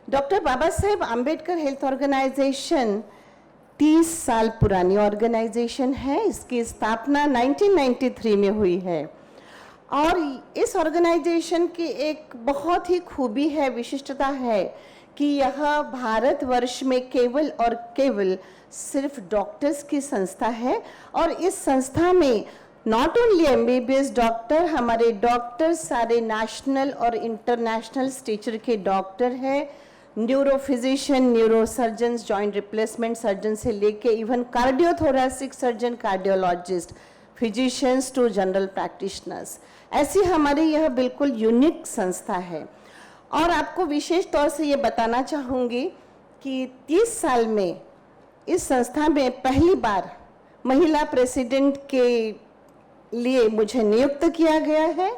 Doctor Baba Saheb Ambedkar health organisation 30 साल पुरानी organisation है। इसकी स्थापना 1993 में हुई है और इस ऑर्गेनाइजेशन की एक बहुत ही खूबी है, विशिष्टता है कि यह भारतवर्ष में केवल और केवल सिर्फ डॉक्टर्स की संस्था है। और इस संस्था में नॉट ओनली एमबीबीएस डॉक्टर, हमारे डॉक्टर सारे नेशनल और इंटरनेशनल स्टेचर के डॉक्टर हैं। Neuro physician, neuro surgeon, joint replacement surgeon से लेके even cardiothoracic surgeon, cardiologist, physicians to general practitioners, ऐसी हमारी यह बिल्कुल यूनिक संस्था है। और आपको विशेष तौर से ये बताना चाहूँगी कि 30 साल में इस संस्था में पहली बार महिला प्रेसिडेंट के लिए मुझे नियुक्त किया गया है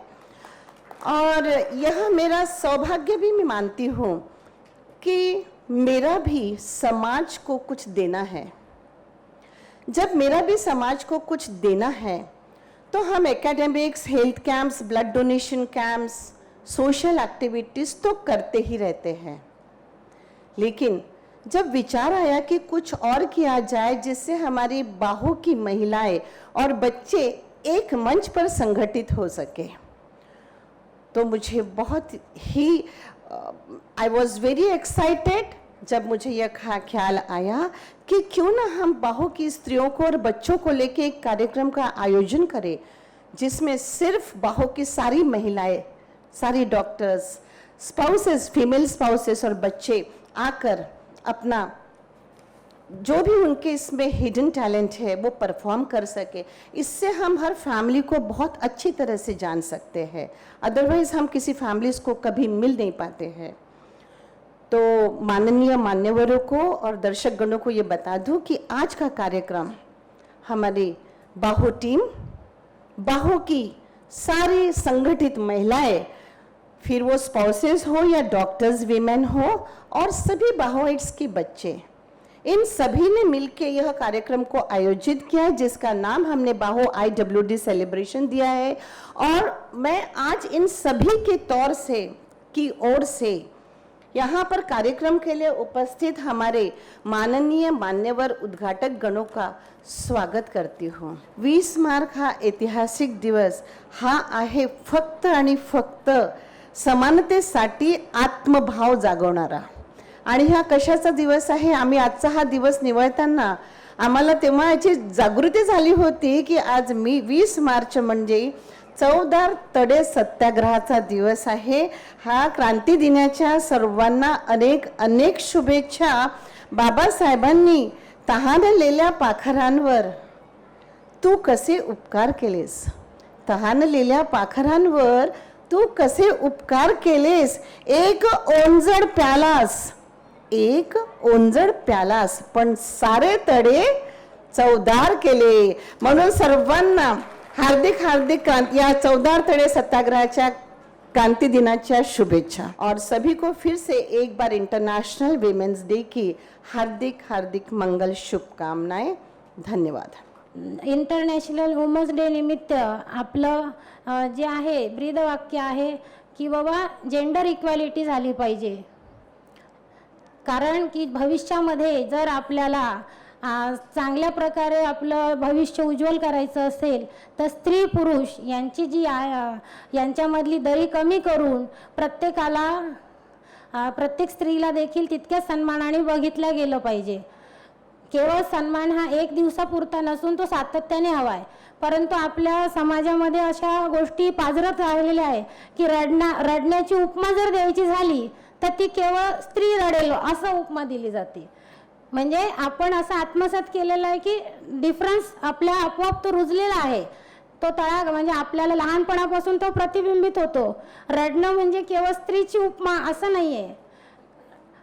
और यह मेरा सौभाग्य भी मैं मानती हूँ कि मेरा भी समाज को कुछ देना है। जब मेरा भी समाज को कुछ देना है तो हम academics, health camps, blood donation camps, social activities तो करते ही रहते हैं, लेकिन जब विचार आया कि कुछ और किया जाए जिससे हमारी बाहों की महिलाएं और बच्चे एक मंच पर संगठित हो सके, तो मुझे बहुत ही आई वॉज वेरी एक्साइटेड जब मुझे यह ख्याल आया कि क्यों ना हम बाहों की स्त्रियों को और बच्चों को लेके एक कार्यक्रम का आयोजन करें जिसमें सिर्फ बाहों की सारी महिलाएं, सारी डॉक्टर्स, स्पाउसेस, फीमेल स्पाउसेस और बच्चे आकर अपना जो भी उनके इसमें हिडन टैलेंट है वो परफॉर्म कर सके। इससे हम हर फैमिली को बहुत अच्छी तरह से जान सकते हैं, अदरवाइज हम किसी फैमिलीज को कभी मिल नहीं पाते हैं। तो माननीय मान्यवरों को और दर्शक गणों को ये बता दूं कि आज का कार्यक्रम हमारी बाहो टीम, बाहो की सारी संगठित महिलाएं, फिर वो स्पाउसेस हो या डॉक्टर्स, वीमेन हो और सभी बाहोइट्स के बच्चे, इन सभी ने मिलकर यह कार्यक्रम को आयोजित किया है जिसका नाम हमने बाहो IWD सेलिब्रेशन दिया है। और मैं आज इन सभी के तौर से की ओर से यहाँ पर कार्यक्रम के लिए उपस्थित हमारे माननीय मान्यवर उद्घाटक गणों का स्वागत करती हूँ। 20 मार्च हा ऐतिहासिक दिवस हा आहे फक्त आणि फक्त समानतेसाठी आत्मभाव जागवणारा। आणि हा कशाचा दिवस आहे, आम्ही आजचा हा दिवस निवडताना आम्हाला तेव्हा याची जागृती झाली होती की आज 20 मार्च म्हणजे चौदार तडे सत्याग्रहाचा दिवस आहे। हा क्रांती दिनाच्या सर्वांना अनेक अनेक शुभेच्छा। बाबासाहेबांनी तहानलेल्या पाखरांवर तू कसे उपकार केलेस, तहानलेल्या पाखरांवर तू कसे उपकार केलेस, एक ओंजळ प्यालास, एक ओंजळ प्यालास, पण सारे तडे चौदार केले। म्हणून सर्वांना हार्दिक हार्दिक या चौदार तड़े सत्याग्रहाच्या क्रांति दिनाच्या शुभेच्छा। और सभी को फिर से एक बार इंटरनेशनल वीमेंस डे की हार्दिक हार्दिक मंगल शुभकामनाएं। धन्यवाद। इंटरनॅशनल वुमन्स डे निमित्त आपलं जे आहे ब्रीदवाक्य आहे की बाबा जेंडर इक्वॅलिटी झाली पाहिजे, कारण की भविष्यामध्ये जर आपल्याला चांगल्या प्रकारे आपलं भविष्य उज्ज्वल करायचं असेल तर स्त्री पुरुष यांची जी यांच्यामधली दरी कमी करून प्रत्येक स्त्रीला देखील तितक्या सन्मानाने बघितलं गेलं पाहिजे। केवळ सन्मान हा एक दिवसापुरता नसून तो सातत्याने हवा आहे, परंतु आपल्या समाजामध्ये अशा गोष्टी पाझरत राहिलेल्या आहे की रडण्याची उपमा जर द्यायची झाली तर ती केवळ स्त्री रडेल असं उपमा दिली जाते। म्हणजे आपण असं आत्मसात केलेलं आहे की डिफरन्स आपल्या आपोआप तो रुजलेला आहे, तो तळा म्हणजे आपल्याला लहानपणापासून तो प्रतिबिंबित होतो। रडणं म्हणजे केवळ स्त्रीची उपमा असं नाहीये।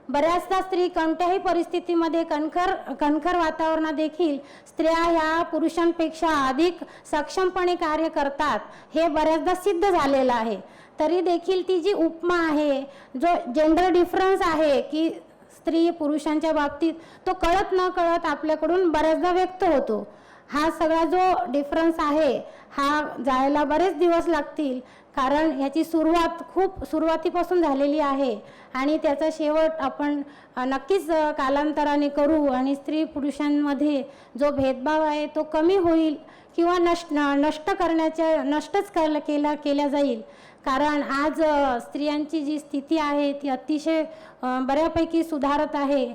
बऱ्याचदा स्त्री कोणत्याही परिस्थितीमध्ये कणखर वातावरणात देखील स्त्रिया ह्या पुरुषांपेक्षा अधिक सक्षमपणे कार्य करतात, हे बऱ्याचदा सिद्ध झालेलं आहे। तरी देखील ती जी उपमा आहे, जो जेंडर डिफरन्स आहे की स्त्री पुरुषांच्या बाबतीत, तो कळत न कळत आपल्याकडून बऱ्याचदा व्यक्त होतो। हा सगळा जो डिफरन्स आहे हा जायला बरेच दिवस लागतील, कारण याची सुरुवात खूप सुरुवातीपासून झालेली आहे आणि त्याचा शेवट आपण नक्कीच कालांतराने करू आणि स्त्री पुरुषांमध्ये जो भेदभाव आहे तो कमी होईल किंवा नष्टच केला जाईल. कारण आज स्त्रियांची जी स्थिती आहे ती अतिशय बऱ्यापैकी सुधारत आहे.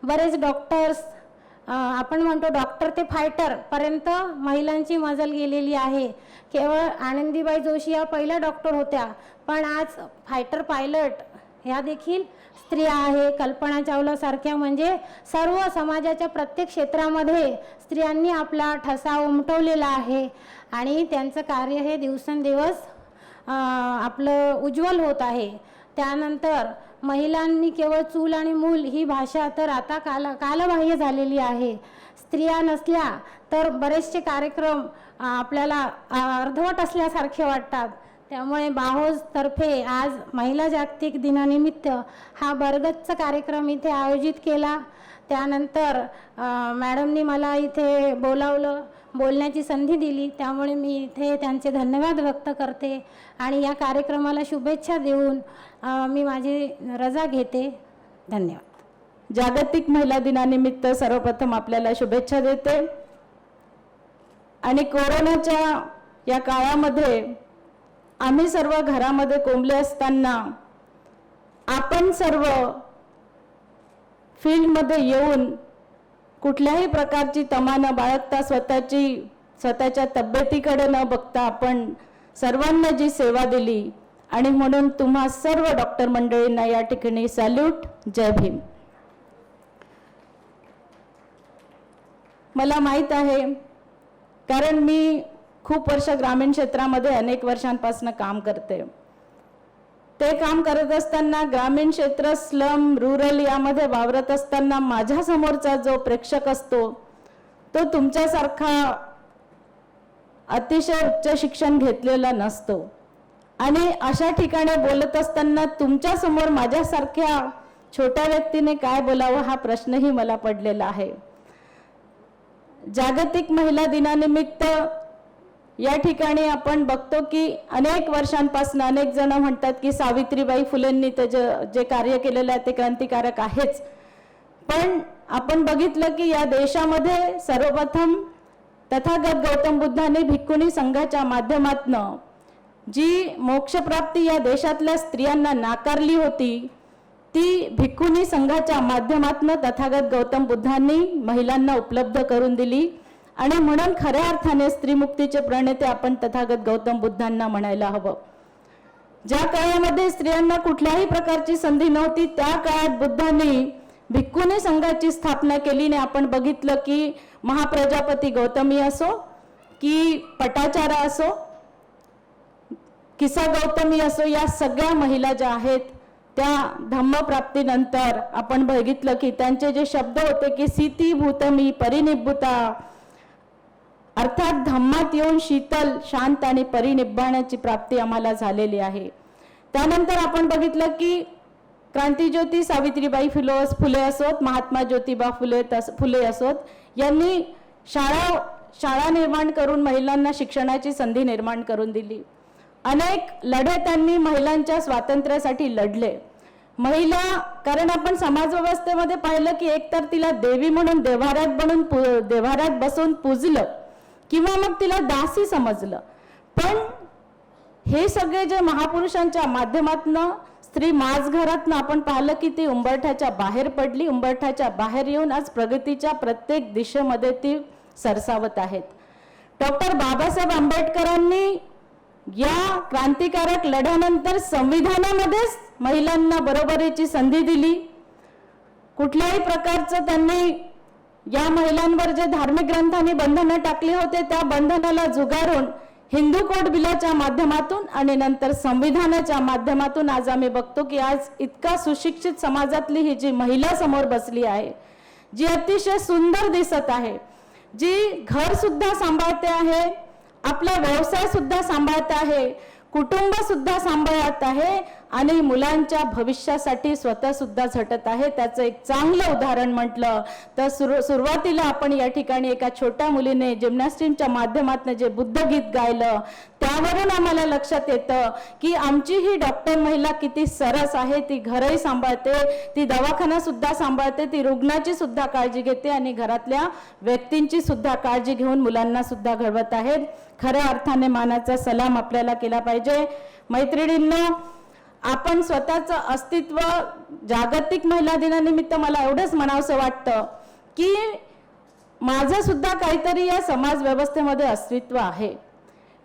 बरेच डॉक्टर्स, आपण म्हणतो डॉक्टर ते फायटर पर्यंत महिलांची मजल गेलेली आहे. केवळ आनंदीबाई जोशी या पहिल्या डॉक्टर होत्या, पण आज फायटर पायलट ह्या देखील स्त्रिया आहे. कल्पना चावला सारख्या, म्हणजे सर्व समाजाच्या प्रत्येक क्षेत्रामध्ये स्त्रियांनी आपला ठसा उमटवलेला आहे आणि त्यांचं कार्य हे दिवसेंदिवस आपलं उज्ज्वल होत आहे. त्यानंतर महिलांनी केवळ चूल आणि मूल ही भाषा तर आता कालबाह्य झालेली आहे. स्त्रिया नसल्या तर बरेचसे कार्यक्रम आपल्याला अर्धवट असल्यासारखे वाटतात. त्यामुळे बाहोजतर्फे आज महिला जागतिक दिनानिमित्त हा बरगतचा कार्यक्रम इथे आयोजित केला. त्यानंतर मॅडमनी मला इथे बोलावलं, बोलण्याची संधी दिली, त्यामुळे मी इथे त्यांचे धन्यवाद व्यक्त करते आणि या कार्यक्रमाला शुभेच्छा देऊन मी माझी रजा घेते. धन्यवाद. जागतिक महिला दिनानिमित्त सर्वप्रथम आपल्याला शुभेच्छा देते. आणि कोरोनाच्या या काळामध्ये आम्ही सर्व घरामध्ये कोंबले असताना आपण सर्व फील्डमध्ये येऊन कुठल्याही प्रकारची तमा न बाळगता स्वतःच्या तब्येतीकडे न बघता आपण सर्वांना जी सेवा दिली, आणि म्हणून तुम्हा सर्व डॉक्टर मंडळींना या ठिकाणी सॅल्यूट. जय भीम. मला माहीत आहे, कारण मी खूप वर्ष ग्रामीण क्षेत्रामध्ये अनेक वर्षांपासून काम करते. ते काम करत असताना ग्रामीण क्षेत्र, स्लम, रूरल यामध्ये वावरत असताना माझ्या समोरचा जो प्रेक्षक असतो तो तुमच्यासारखा अतिशय उच्च शिक्षण घेतलेला नसतो. आणि अशा ठिकाणी बोलत असताना तुमच्या समोर माझ्यासारख्या छोट्या व्यक्तीने काय बोलावं हा प्रश्नही मला पडलेला आहे. जागतिक महिला दिनानिमित्त या ठिकाणी आपण बघतो की अनेक वर्षांपासून अनेक जण म्हणतात की सावित्रीबाई फुलेंनी जे कार्य केलेलं आहे ते क्रांतिकारक आहेच, पण आपण बघितलं की या देशामध्ये सर्वप्रथम तथागत गौतम बुद्धांनी भिक्खुनी संघाच्या माध्यमातून जी मोक्षप्राप्ती या देशातल्या स्त्रियांना नाकारली होती ती भिक्खुनी संघाच्या माध्यमातून तथागत गौतम बुद्धांनी महिलांना उपलब्ध करून दिली. आणि म्हणून खऱ्या अर्थाने स्त्रीमुक्तीचे प्रणेते आपण तथागत गौतम बुद्धांना म्हणायला हवं. ज्या काळामध्ये स्त्रियांना कुठल्याही प्रकारची संधी नव्हती त्या काळात बुद्धांनी भिक्खुनी संघाची स्थापना केली. आणि आपण बघितलं की महाप्रजापती गौतमी असो की पटाचारा असो, किसा गौतमी असो, या सगळ्या महिला ज्या आहेत त्या धम्मप्राप्तीनंतर आपण बघितलं की त्यांचे जे शब्द होते की सीती भूतमी परिनिब्बुता, अर्थात धम्मात येऊन शीतल, शांत आणि परिनिब्बाणाची प्राप्ती आम्हाला झालेली आहे. त्यानंतर आपण बघितलं की क्रांतिज्योती सावित्रीबाई फुले असोत, महात्मा ज्योतिबा फुले असोत, यांनी शाळा निर्माण करून महिलांना शिक्षणाची संधी निर्माण करून दिली. अनेक लढे त्यांनी महिलांच्या स्वातंत्र्यासाठी लढले. महिला, कारण आपण समाज व्यवस्थेमध्ये पाहिलं की एकतर तिला देवी म्हणून देव्हाऱ्यात बसून पूजलं किंवा मग तिला दासी समजलं. पण हे सगळे जे महापुरुषांच्या माध्यमातून स्त्री माझघरातनं आपण पाहिलं की ती उंबरठ्याच्या बाहेर पडली. उंबरठ्याच्या बाहेर येऊन आज प्रगतीच्या प्रत्येक दिशेमध्ये ती सरसावत आहेत. डॉक्टर बाबासाहेब आंबेडकरांनी या क्रांतिकारक लढ्यानंतर संविधानामध्येच महिलांना बरोबरीची संधी दिली. कुठल्याही प्रकारचं त्यांनी या महिलांवर जे धार्मिक ग्रंथांनी बंधनं टाकली होते त्या बंधनाला जुगारून हिंदू कोड बिलाच्या माध्यमातून आणि नंतर संविधानाच्या माध्यमातून आज आम्ही बघतो की आज इतका सुशिक्षित समाजातली ही जी महिला समोर बसली आहे, जी अतिशय सुंदर दिसत आहे, जी घर सुद्धा सांभाळते आहे, आपला व्यवसाय सुद्धा सांभाळत आहे, कुटुंब सुद्धा सांभाळत आहे आणि मुलांच्या भविष्यासाठी स्वतः सुद्धा झटत आहे. त्याचं एक चांगलं उदाहरण म्हटलं तर सुरुवातीला आपण या ठिकाणी एका छोट्या मुलीने जिम्नॅस्टिकच्या माध्यमातून जे बुद्धगीत गायलं त्यावरून आम्हाला लक्षात येतं की आमची ही डॉक्टर महिला किती सरस आहे. ती घरही सांभाळते, ती दवाखाना सुद्धा सांभाळते, ती रुग्णाची सुद्धा काळजी घेते आणि घरातल्या व्यक्तींची सुद्धा काळजी घेऊन मुलांना सुद्धा घडवत आहेत. खऱ्या अर्थाने मानाचा सलाम आपल्याला केला पाहिजे. मैत्रिणींनो, आपण स्वतःचं अस्तित्व जागतिक महिला दिनानिमित्त मला एवढंच म्हणावंसं वाटतं की माझं सुद्धा काहीतरी या समाज व्यवस्थेमध्ये अस्तित्व आहे.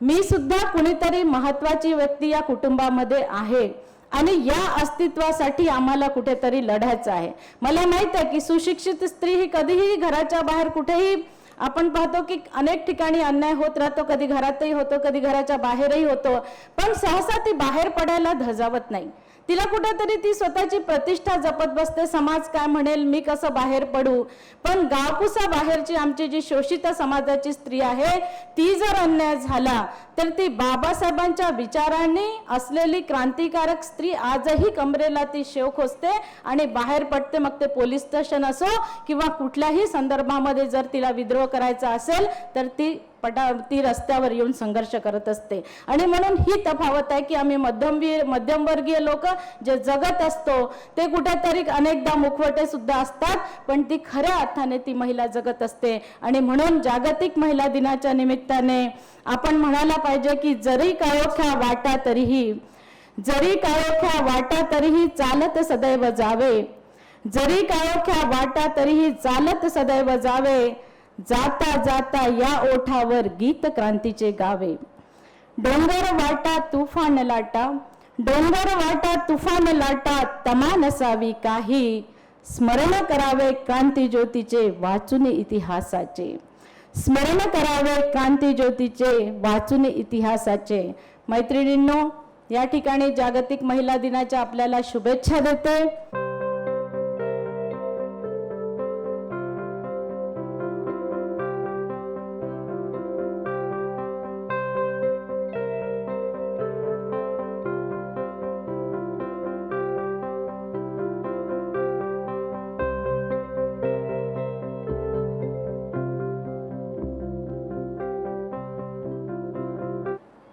मी सुद्धा कुणीतरी महत्वाची व्यक्ती या कुटुंबामध्ये आहे आणि या अस्तित्वासाठी आम्हाला कुठेतरी लढायचं आहे. मला माहित आहे की सुशिक्षित स्त्री ही कधीही घराच्या बाहेर कुठेही आपण पाहतो की अनेक ठिकाणी अन्याय होत राहतो, कधी घरातही होतो, कधी घराच्या बाहेरही होतो, पण सहसा ती बाहेर पडायला धजावत नाही. तिला कुठेतरी ती स्वतःची प्रतिष्ठा जपत बसते. समाज काय म्हणेल, मी कसं बाहेर पडू. पण गावकुसा बाहेरची आमची जी शोषित समाजाची स्त्री आहे ती जर अन्याय झाला तर ती बाबासाहेबांच्या विचारांनी असलेली क्रांतिकारक स्त्री आजही कमरेला ती शेव खोसते आणि बाहेर पडते. मग ते पोलीस स्टेशन असो किंवा कुठल्याही संदर्भामध्ये जर तिला विद्रोह करायचा असेल तर ती रस्त्यावर येऊन संघर्ष करत असते. आणि म्हणून ही तफावत आहे की आम्ही मध्यमवर्गीय लोक जे जगत असतो ते कुठेतरी अनेकदा मुखवटे सुद्धा असतात, पण ती खऱ्या अर्थाने ती महिला जगत असते. आणि म्हणून जागतिक महिला दिनाच्या निमित्ताने आपण म्हणायला पाहिजे की जरी काळोख्या वाटा तरीही चालत सदैव जावे, जरी काळोख्या वाटा तरीही चालत सदैव जावे, जाता जाता या ओठावर गीत क्रांतीचे गावे. डोंगर वाटा तुफान लाटा तमा नसावी काही, स्मरण करावे क्रांती ज्योतीचे वाचून इतिहासाचे, स्मरण करावे क्रांती ज्योतीचे वाचून इतिहासाचे. मैत्रिणींनो, या ठिकाणी जागतिक महिला दिनाच्या आपल्याला शुभेच्छा देते.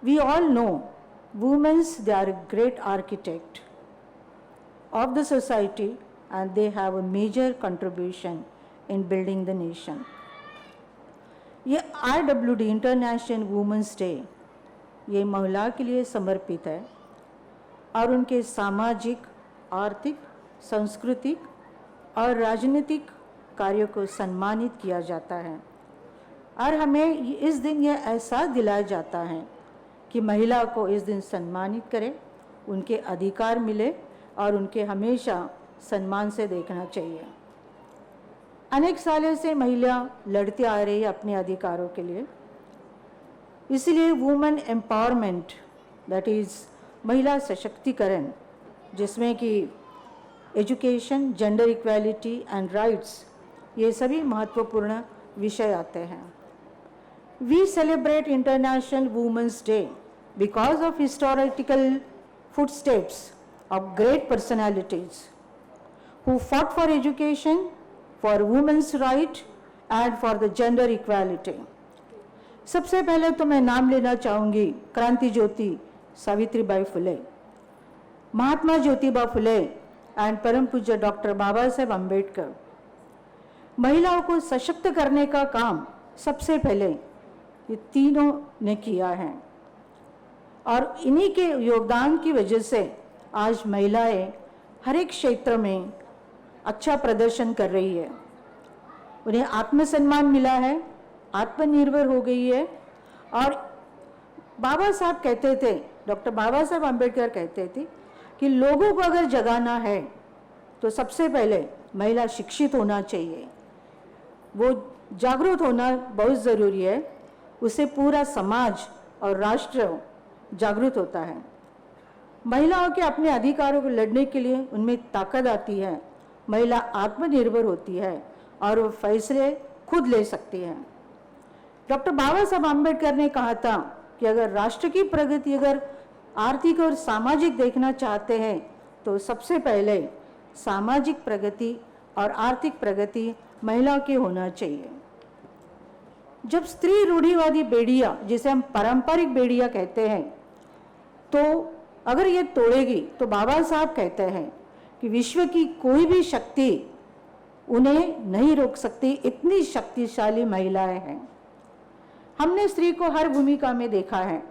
We all know women, they are a great architect of the society and they have a major contribution in building the nation. ये IWD इंटरनेशनल वुमेंस डे ये महिला के लिए समर्पित है और उनके सामाजिक, आर्थिक, सांस्कृतिक और राजनीतिक कार्यों को सम्मानित किया जाता है. और हमें इस दिन यह एहसास दिलाया जाता है कि महिला को इस दिन सम्मानित करें, उनके अधिकार मिले और उनके हमेशा सम्मान से देखना चाहिए. अनेक सालों से महिला लड़ती आ रही है अपने अधिकारों के लिए. इसलिए वुमेन एम्पावरमेंट, दैट इज़ महिला सशक्तिकरण, जिसमें कि education, gender equality and rights, ये सभी महत्वपूर्ण विषय आते हैं. We celebrate International Women's Day because of historical footsteps of great personalities who fought for education, for women's right and for the gender equality. सबसे पहले तो मैं नाम लेना चाहूँगी क्रांति ज्योति सावित्रीबाई फुले, महात्मा ज्योतिबा फुले एंड परम पूज्य डॉक्टर बाबा साहेब अम्बेडकर. महिलाओं को सशक्त करने का काम सबसे पहले ये तीनों ने किया है और इन्हीं के योगदान की वजह से आज महिलाएं हर एक क्षेत्र में अच्छा प्रदर्शन कर रही है. उन्हें आत्मसम्मान मिला है, आत्मनिर्भर हो गई है. और बाबा साहब कहते थे, डॉक्टर बाबा साहब अम्बेडकर कहते थे कि लोगों को अगर जगाना है तो सबसे पहले महिला शिक्षित होना चाहिए, वो जागरूक होना बहुत ज़रूरी है. उससे पूरा समाज और राष्ट्र जागरूक होता है. महिलाओं के अपने अधिकारों को लड़ने के लिए उनमें ताकत आती है, महिला आत्मनिर्भर होती है और वो फैसले खुद ले सकती है. डॉक्टर बाबा साहब आम्बेडकर ने कहा था कि अगर राष्ट्र की प्रगति अगर आर्थिक और सामाजिक देखना चाहते हैं तो सबसे पहले सामाजिक प्रगति और आर्थिक प्रगति महिला की होना चाहिए। जब स्त्री रूढ़िवादी बेड़िया, जिसे हम पारंपरिक बेड़िया कहते हैं, तो अगर ये तोड़ेगी तो बाबा साहब कहते हैं कि विश्व की कोई भी शक्ति उन्हें नहीं रोक सकती, इतनी शक्तिशाली महिलाएं हैं। हमने स्त्री को हर भूमिका में देखा है।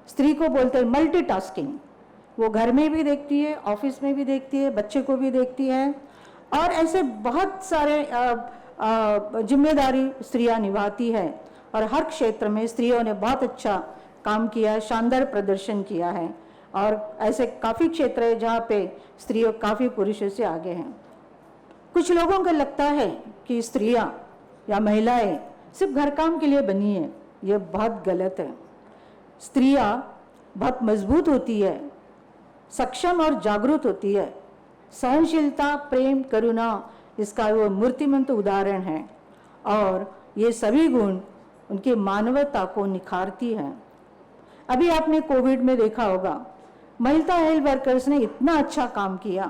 स्त्री को बोलते हैं मल्टीटास्किंग, वो घर में भी देखती है, ऑफिस में भी देखती है, बच्चे को भी देखती है, और ऐसे बहुत सारे जिम्मेदारी स्त्रियां निभाती है। और हर क्षेत्र में स्त्रियों ने बहुत अच्छा काम किया है, शानदार प्रदर्शन किया है, और ऐसे काफ़ी क्षेत्र है जहाँ पे स्त्रियों काफ़ी पुरुषों से आगे हैं। कुछ लोगों को लगता है कि स्त्रियां या महिलाएं सिर्फ घर काम के लिए बनी है, ये बहुत गलत है। स्त्रियां बहुत मजबूत होती है, सक्षम और जागरूक होती है। सहनशीलता, प्रेम, करुणा इसका वो मूर्तिमंत उदाहरण है, और ये सभी गुण उनकी मानवता को निखारती है। अभी आपने कोविड में देखा होगा, महिला हेल्थ वर्कर्स ने इतना अच्छा काम किया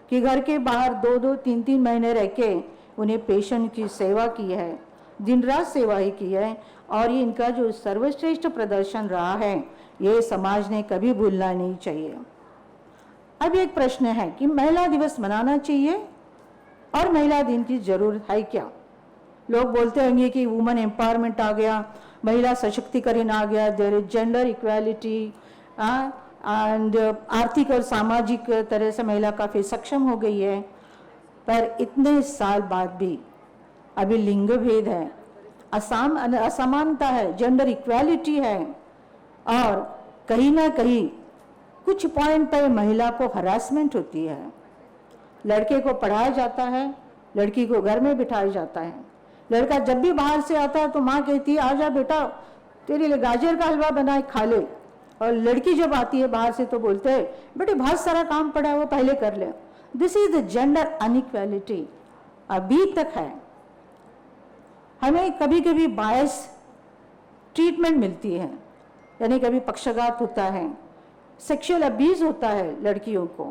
कि घर के बाहर 2-2, 3-3 महीने रह के उन्हें पेशेंट की सेवा की है, दिन रात सेवा ही की है, और ये इनका जो सर्वश्रेष्ठ प्रदर्शन रहा है, ये समाज ने कभी भूलना नहीं चाहिए। अब एक प्रश्न है कि महिला दिवस मनाना चाहिए और महिला दिन की जरूरत है क्या? लोग बोलते होंगे कि वुमेन एम्पावरमेंट आ गया, महिला सशक्तिकरण आ गया, there is gender equality, and आर्थिक और सामाजिक तरह से महिला काफ़ी सक्षम हो गई है। पर इतने साल बाद भी अभी लिंग भेद है, असमानता है, जेंडर इक्वालिटी है, और कहीं ना कहीं कुछ पॉइंट पर महिला को हरासमेंट होती है। लड़के को पढ़ाया जाता है, लड़की को घर में बिठाया जाता है। लड़का जब भी बाहर से आता है तो माँ कहती है आजा बेटा तेरे लिए गाजर का हलवा बनाए खा ले, और लड़की जब आती है बाहर से तो बोलते हैं बेटे बहुत सारा काम पड़ा है वो पहले कर ले। This is the gender inequality अभी तक है। हमें कभी कभी बायस ट्रीटमेंट मिलती है, यानी कभी पक्षघात होता है, सेक्सुअल अब्यूज होता है, लड़कियों को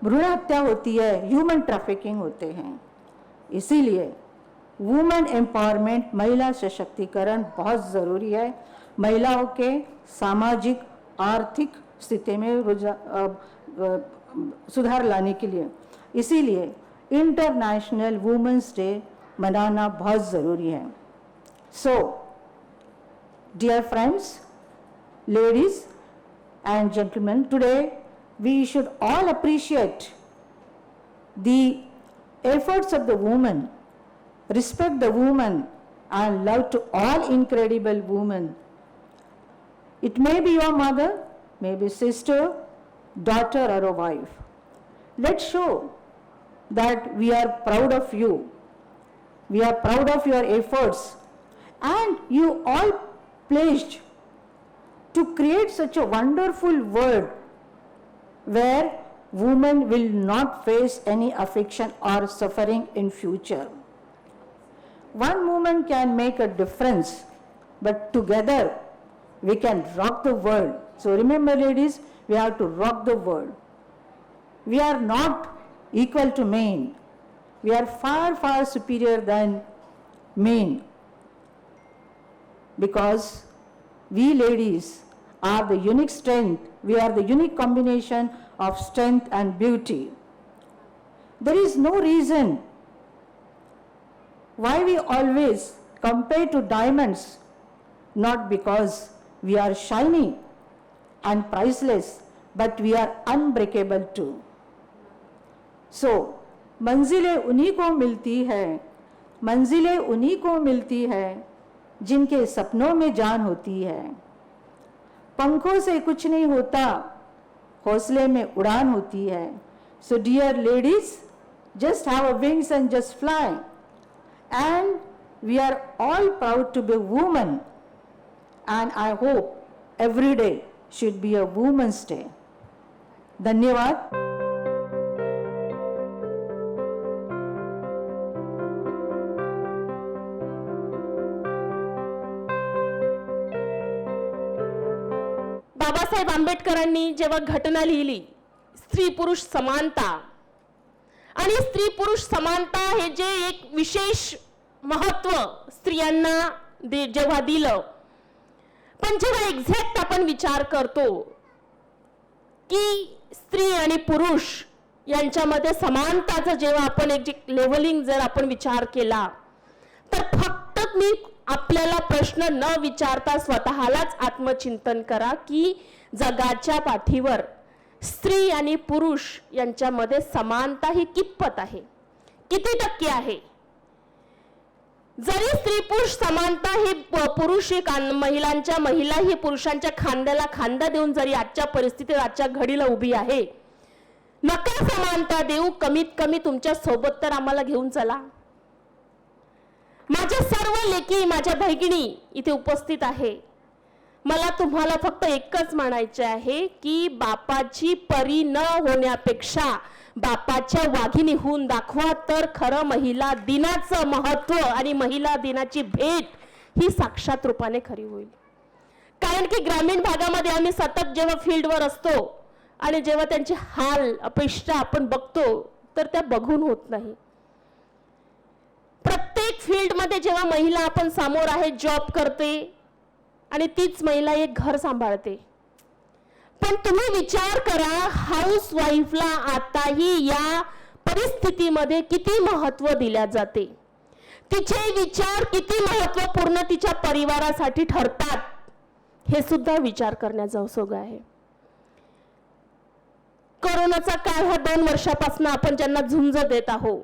भ्रूण हत्या होती है, ह्यूमन ट्रैफिकिंग होते हैं। इसीलिए वुमेन एम्पावरमेंट, महिला सशक्तिकरण बहुत ज़रूरी है महिलाओं के सामाजिक आर्थिक स्थिति में सुधार लाने के लिए। इसीलिए इंटरनेशनल वुमेन्स डे मनाना बहुत ज़रूरी है। So dear friends, ladies and gentlemen, today we should all appreciate the efforts of the woman, respect the woman, and love to all incredible women. It may be your mother, maybe sister, daughter, or a wife. Let's show that we are proud of you. We are proud of your efforts, and you all pledged to create such a wonderful world where women will not face any affliction or suffering in future. One woman can make a difference, but together we can rock the world. So remember, ladies, we have to rock the world. We are not equal to men. We are far, far superior than men, because we ladies are the unique strength. We are the unique combination of strength and beauty. There is no reason why we always compare to diamonds, not because we are shiny and priceless, but we are unbreakable too. So, मंजिलें उन्हीं को मिलती है, मंजिलें उन्हीं को मिलती है जिनके सपनों में जान होती है। पंखों से कुछ नहीं होता, हौसले में उड़ान होती है। So dear ladies, just have a wings and just fly. And we are all proud to be women. And I hope every day should be a Women's Day. धन्यवाद। बाबासाहेब आंबेडकरांनी जेव्हा घटना लिहिली स्त्री पुरुष समानता, आणि स्त्री पुरुष समानता हे जे एक विशेष महत्व स्त्रियांना जेव्हा दिलं, पण जेव्हा एक्झॅक्ट आपण विचार करतो की स्त्री आणि पुरुष यांच्यामध्ये समानताचं जेव्हा आपण एक जे लेवलिंग जर आपण विचार केला, तर फक्त मी आपल्याला प्रश्न न विचारता स्वतःलाच आत्मचिंतन करा की जगाच्या पाठीवर स्त्री आणि पुरुष यांच्यामध्ये समानता ही कितपत आहे, किती टक्के आहे. जरी स्त्री पुरुष समानता ही पुरुष ही महिला ही पुरुषांच्या खांद्याला खांदा देऊन जरी आजच्या परिस्थितीत आजच्या घडीला उभी आहे, नका समानता देऊ, कमीत कमी तुमच्या सोबत तर आम्हाला घेऊन चला. माझ्या सर्व लेकी माझ्या भगिनी इथे उपस्थित आहे. मला तुम्हाला फक्त एकच म्हणायचे आहे की बापाची परी न होण्यापेक्षा बापाच्या वाघिणी होऊन दाखवा, तर खरं महिला दिनाचं महत्व आणि महिला दिनाची भेट ही साक्षात रूपाने खरी होईल. कारण की ग्रामीण भागामध्ये आम्ही सतत जेव्हा फील्डवर असतो आणि जेव्हा त्यांचे हाल अपेक्षा आपण बघतो तर त्या बघून होत नाही. प्रत्येक फील्डमध्ये जेव्हा महिला आपण समोर आहे, जॉब करते आणि तीच महिला एक घर सांभाळते. पण तुम्ही विचार करा, हाऊस वाईफला आताही या परिस्थितीमध्ये किती महत्व दिल्या जाते, तिचे विचार किती महत्वपूर्ण तिच्या परिवारासाठी ठरतात, हे सुद्धा विचार करण्याजोग आहे. कोरोनाचा काळ हा 2 वर्षापासून आपण ज्यांना झुंज देत आहोत,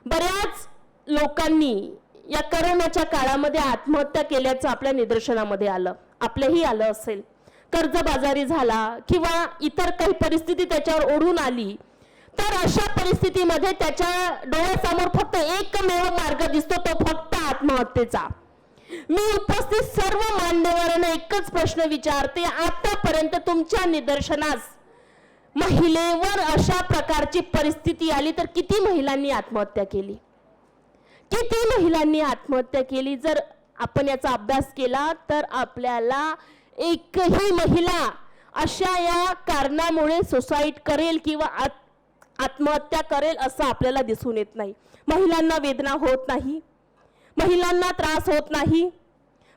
बऱ्याच लोकांनी या कोरोनाच्या काळामध्ये आत्महत्या केल्याचं आपल्या निदर्शनामध्ये आलं, आपल्याही आलं असेल. कर्जबाजारी झाला किंवा इतर काही परिस्थिती त्याच्यावर ओढून आली, तर अशा परिस्थितीमध्ये त्याच्या डोळ्यासमोर फक्त एकमेव मार्ग दिसतो, तो फक्त आत्महत्येचा. मी उपस्थित सर्व मान्यवरांना एकच प्रश्न विचारते, आतापर्यंत तुमच्या निदर्शनास महिलेवर अशा प्रकारची परिस्थिती आली तर किती महिलांनी आत्महत्या केली, किती महिलांनी आत्महत्या केली? जर आपण याचा अभ्यास केला तर आपल्याला एकही महिला अशा या कारणामुळे सुसाईड करेल किंवा आत्महत्या करेल असं आपल्याला दिसून येत नाही. महिलांना वेदना होत नाही, महिलांना त्रास होत नाही,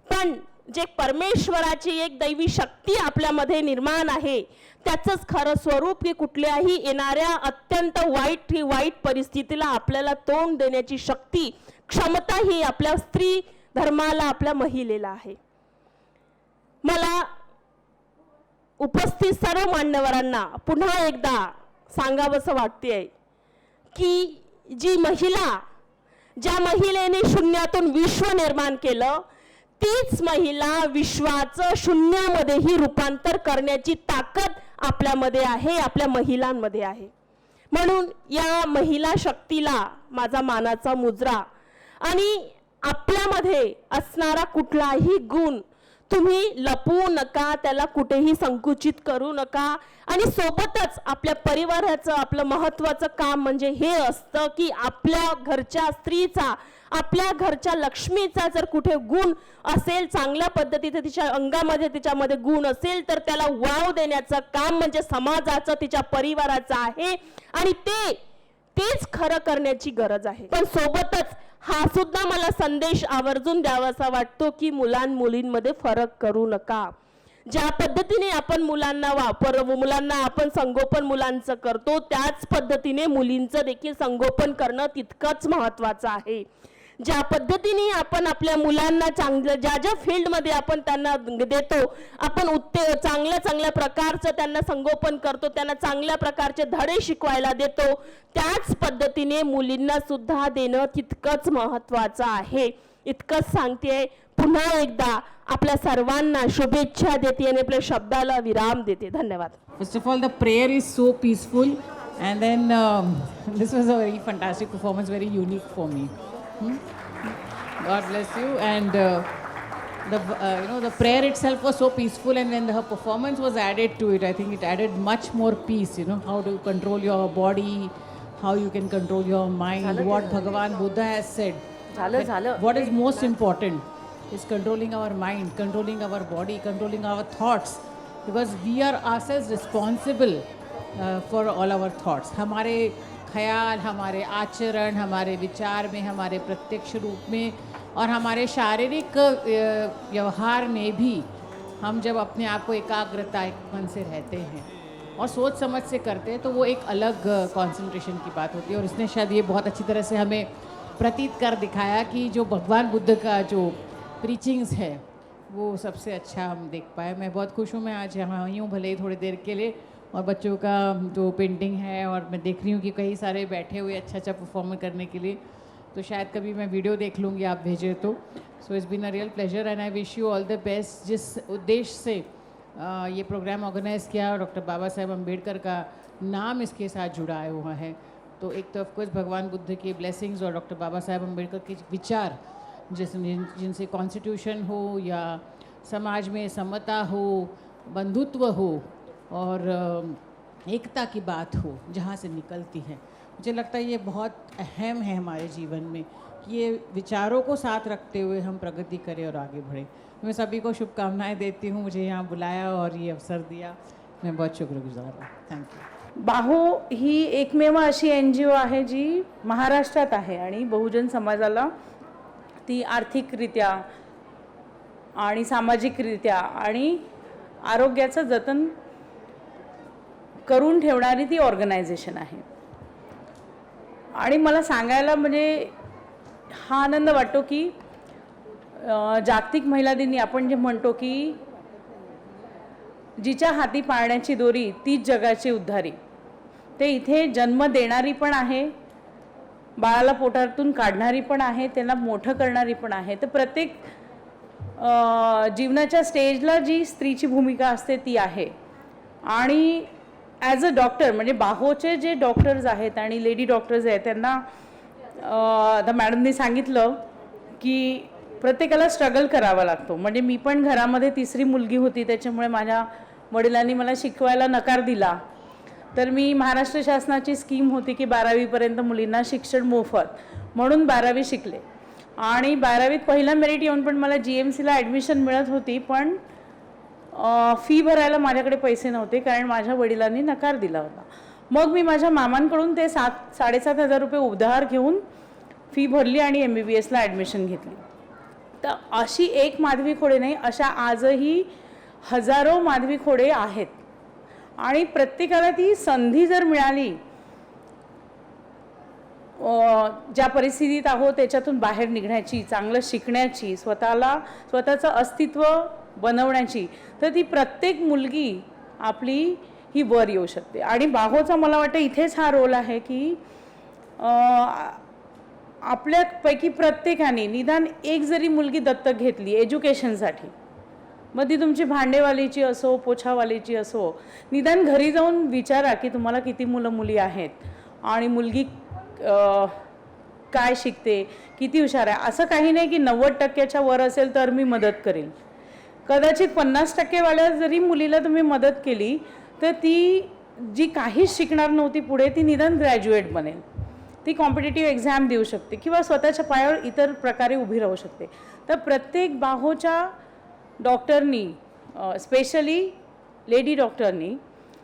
पण जे परमेश्वराची एक दैवी शक्ती आपल्यामध्ये निर्माण आहे त्याचंच खरं स्वरूप की कुठल्याही येणाऱ्या अत्यंत वाईट परिस्थितीला आपल्याला तोंड देण्याची शक्ती, क्षमता ही आपल्या स्त्री धर्माला, आपल्या महिलेला आहे. मला उपस्थित सर्व मान्यवरांना पुन्हा एकदा सांगावंसं वाटते की जी महिला, ज्या महिलेने शून्यातून विश्व निर्माण केलं, तीच महिला विश्वाचं शून्यामध्येही रूपांतर करण्याची ताकद आपल्यामध्ये आहे, आपल्या महिलांमध्ये आहे. म्हणून या महिला शक्तीला माझा मानाचा मुजरा. आणि आपल्यामध्ये असणारा कुठलाही गुण तुम्ही लपवू नका, त्याला कुठेही संकुचित करू नका. आणि सोबतच आपल्या परिवाराचं, आपलं महत्त्वाचं काम म्हणजे हे असतं की आपल्या घरच्या स्त्रीचा, आपल्या घरच्या लक्ष्मीचा जर कुठे गुण असेल, चांगल्या पद्धतीने तिच्या अंगामध्ये तिच्यामध्ये गुण असेल, तर त्याला वाव देण्याचं काम म्हणजे समाजाचं, तिच्या परिवाराचं आहे. आणि तेच खरं करण्याची गरज आहे. पण सोबतच हा सुद्धा मला संदेश आवर्जून द्यावासा वाटतो की मुलांमुलींमध्ये फरक करू नका. ज्या पद्धतीने आपण मुलांना मुलांना आपण संगोपन मुलांचं करतो, त्याच पद्धतीने मुलींचं देखील संगोपन करणं तितकंच महत्त्वाचं आहे. ज्या पद्धतीने आपण आपल्या मुलांना ज्या फील्डमध्ये आपण त्यांना देतो, आपण चांगल्या प्रकारचं त्यांना संगोपन करतो, त्यांना चांगल्या प्रकारचे धडे शिकवायला देतो, त्याच पद्धतीने मुलींना सुद्धा देणं तितकंच महत्त्वाचं आहे. इतकंच सांगते. पुन्हा एकदा आपल्या सर्वांना शुभेच्छा देते आणि आपल्या शब्दाला विराम देते. धन्यवाद. First of all, the prayer is so peaceful, and then this was a very fantastic performance, very unique for me. God bless you. And the prayer itself was so peaceful, and when her performance was added to it, I think it added much more peace. How to control your body, how you can control your mind. What Bhagavan Buddha has said. What is most important is controlling our mind, controlling our body, controlling our thoughts. because we are ourselves responsible for all our thoughts. हमारे ख्याल, हमारे आचरण, हमारे विचार में, हमारे प्रत्यक्ष रूप में और हमारे शारीरिक व्यवहार में भी हम जब अपने आप को एकाग्रता एक मन से रहते हैं और सोच समझ से करते हैं तो वो एक अलग कंसंट्रेशन की बात होती है। और इसने शायद ये बहुत अच्छी तरह से हमें प्रतीत कर दिखाया कि जो भगवान बुद्ध का जो प्रीचिंग्स है वो सबसे अच्छा हम देख पाए। मैं बहुत खुश हूँ, मैं आज यहाँ आई हूँ भले ही थोड़ी देर के लिए, और बच्चों का जो पेंटिंग है और मैं देख रही हूँ कि कई सारे बैठे हुए अच्छा परफॉर्म करने के लिए, तो शायद कभी मैं वीडियो देख लूँगी आप भेजें तो। So it's been a real pleasure and I wish you all the best. जिस उद्देश्य से ये प्रोग्राम ऑर्गेनाइज़ किया, डॉक्टर बाबा साहेब अम्बेडकर का नाम इसके साथ जुड़ा हुआ है, तो एक तो ऑफकोर्स भगवान बुद्ध की ब्लेसिंग्स और डॉक्टर बाबा साहेब अम्बेडकर के विचार जिनसे कॉन्स्टिट्यूशन हो या समाज में समता हो, बंधुत्व हो और एकता की बात हो जहाँ से निकलती है, मुझे लगता है ये बहुत अहम है हमारे जीवन में कि ये विचारों को साथ रखते हुए हम प्रगति करें और आगे बढ़ें। मैं सभी को शुभकामनाएं देती हूँ, मुझे यहाँ बुलाया और ये अवसर दिया, मैं बहुत शुक्रगुजार हूँ। Thank you. बाहो ही एकमेव अशी NGO आहे जी महाराष्ट्रात आहे आणि बहुजन समाजाला ती आर्थिकरित्या आणि सामाजिकरित्या आणि आरोग्याचं जतन करून ठेवणारी ती ऑर्गनायझेशन आहे। आणि मला सांगायला म्हणजे हा आनंद वाटतो की जागतिक महिला दिनी आपण जे म्हणतो की जिच्या हाती पाळण्याची दोरी तीच जगाची उद्धारी, ते इथे जन्म देणारी पण आहे, बाळाला पोटातून काढणारी पण आहे, त्यांना मोठं करणारी पण आहे। तर प्रत्येक जीवनाच्या स्टेजला जी स्त्रीची भूमिका असते ती आहे। आणि ॲज अ डॉक्टर म्हणजे बाहोचे जे डॉक्टर्स आहेत आणि लेडी डॉक्टर्स आहेत त्यांना आता मॅडमनी सांगितलं की प्रत्येकाला स्ट्रगल करावा लागतो। म्हणजे मी पण घरामध्ये तिसरी मुलगी होती, त्याच्यामुळे माझ्या वडिलांनी मला शिकवायला नकार दिला, तर मी महाराष्ट्र शासनाची स्कीम होती की 12वी पर्यंत मुलींना शिक्षण मोफत, म्हणून 12वी शिकले आणि 12वीत पहिला मेरिट येऊन पण मला GMCला ॲडमिशन मिळत होती, पण फी भरायला माझ्याकडे पैसे नव्हते कारण माझ्या वडिलांनी नकार दिला होता। मग मी माझ्या मामांकडून ते 7,500 रुपये उधार घेऊन फी भरली आणि MBBSला ॲडमिशन घेतली। तर अशी एक माधवी खोडे नाही, अशा आजही हजारो माधवी खोडे आहेत आणि प्रत्येकाला ती संधी जर मिळाली, ज्या परिस्थितीत आहोत त्याच्यातून बाहेर निघण्याची, चांगलं शिकण्याची, स्वतःचं अस्तित्व बनवण्याची, तर ती प्रत्येक मुलगी आपली ही वर येऊ शकते। आणि बाहोचा मला वाटतं इथेच हा रोल आहे की आपल्यापैकी प्रत्येकाने निदान एक जरी मुलगी दत्तक घेतली एज्युकेशनसाठी, मग ती तुमची भांडेवालीची असो, पोछावालीची असो, निदान घरी जाऊन विचारा की तुम्हाला किती मुलं मुली आहेत आणि मुलगी काय शिकते, किती हुशार आहे। असं काही नाही की 90% वर असेल तर मी मदत करेल, कदाचित 50% वाल्या जरी मुलीला तुम्ही मदत केली तर ती जी काहीच शिकणार नव्हती पुढे, ती निदान ग्रॅज्युएट बनेल, ती कॉम्पिटिटिव्ह एक्झाम देऊ शकते किंवा स्वतःच्या पायावर इतर प्रकारे उभी राहू शकते। तर प्रत्येक बाहोच्या डॉक्टरनी, स्पेशली लेडी डॉक्टरनी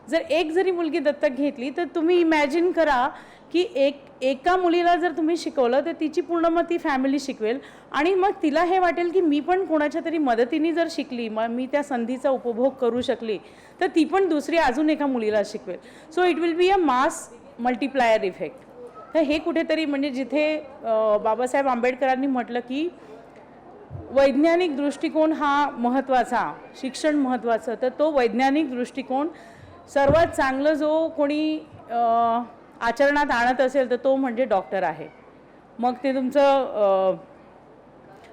जर एक जरी मुलगी दत्तक घेतली तर तुम्ही इमॅजिन करा की एका मुलीला जर तुम्ही शिकवलं तर तिची पूर्ण मग ती फॅमिली शिकवेल आणि मग तिला हे वाटेल की मी पण कोणाच्या तरी मदतीने जर शिकली, मग मी त्या संधीचा उपभोग करू शकली तर ती पण दुसरी अजून एका मुलीला शिकवेल। So it will be a mass multiplier effect. तर हे कुठेतरी म्हणजे जिथे बाबासाहेब आंबेडकरांनी म्हटलं की वैज्ञानिक दृष्टिकोन हा महत्त्वाचा, शिक्षण महत्त्वाचं, तर तो वैज्ञानिक दृष्टिकोन सर्वात चांगलं जो कोणी आचरणात आणत असेल तर तो म्हणजे डॉक्टर आहे। मग ते तुमचं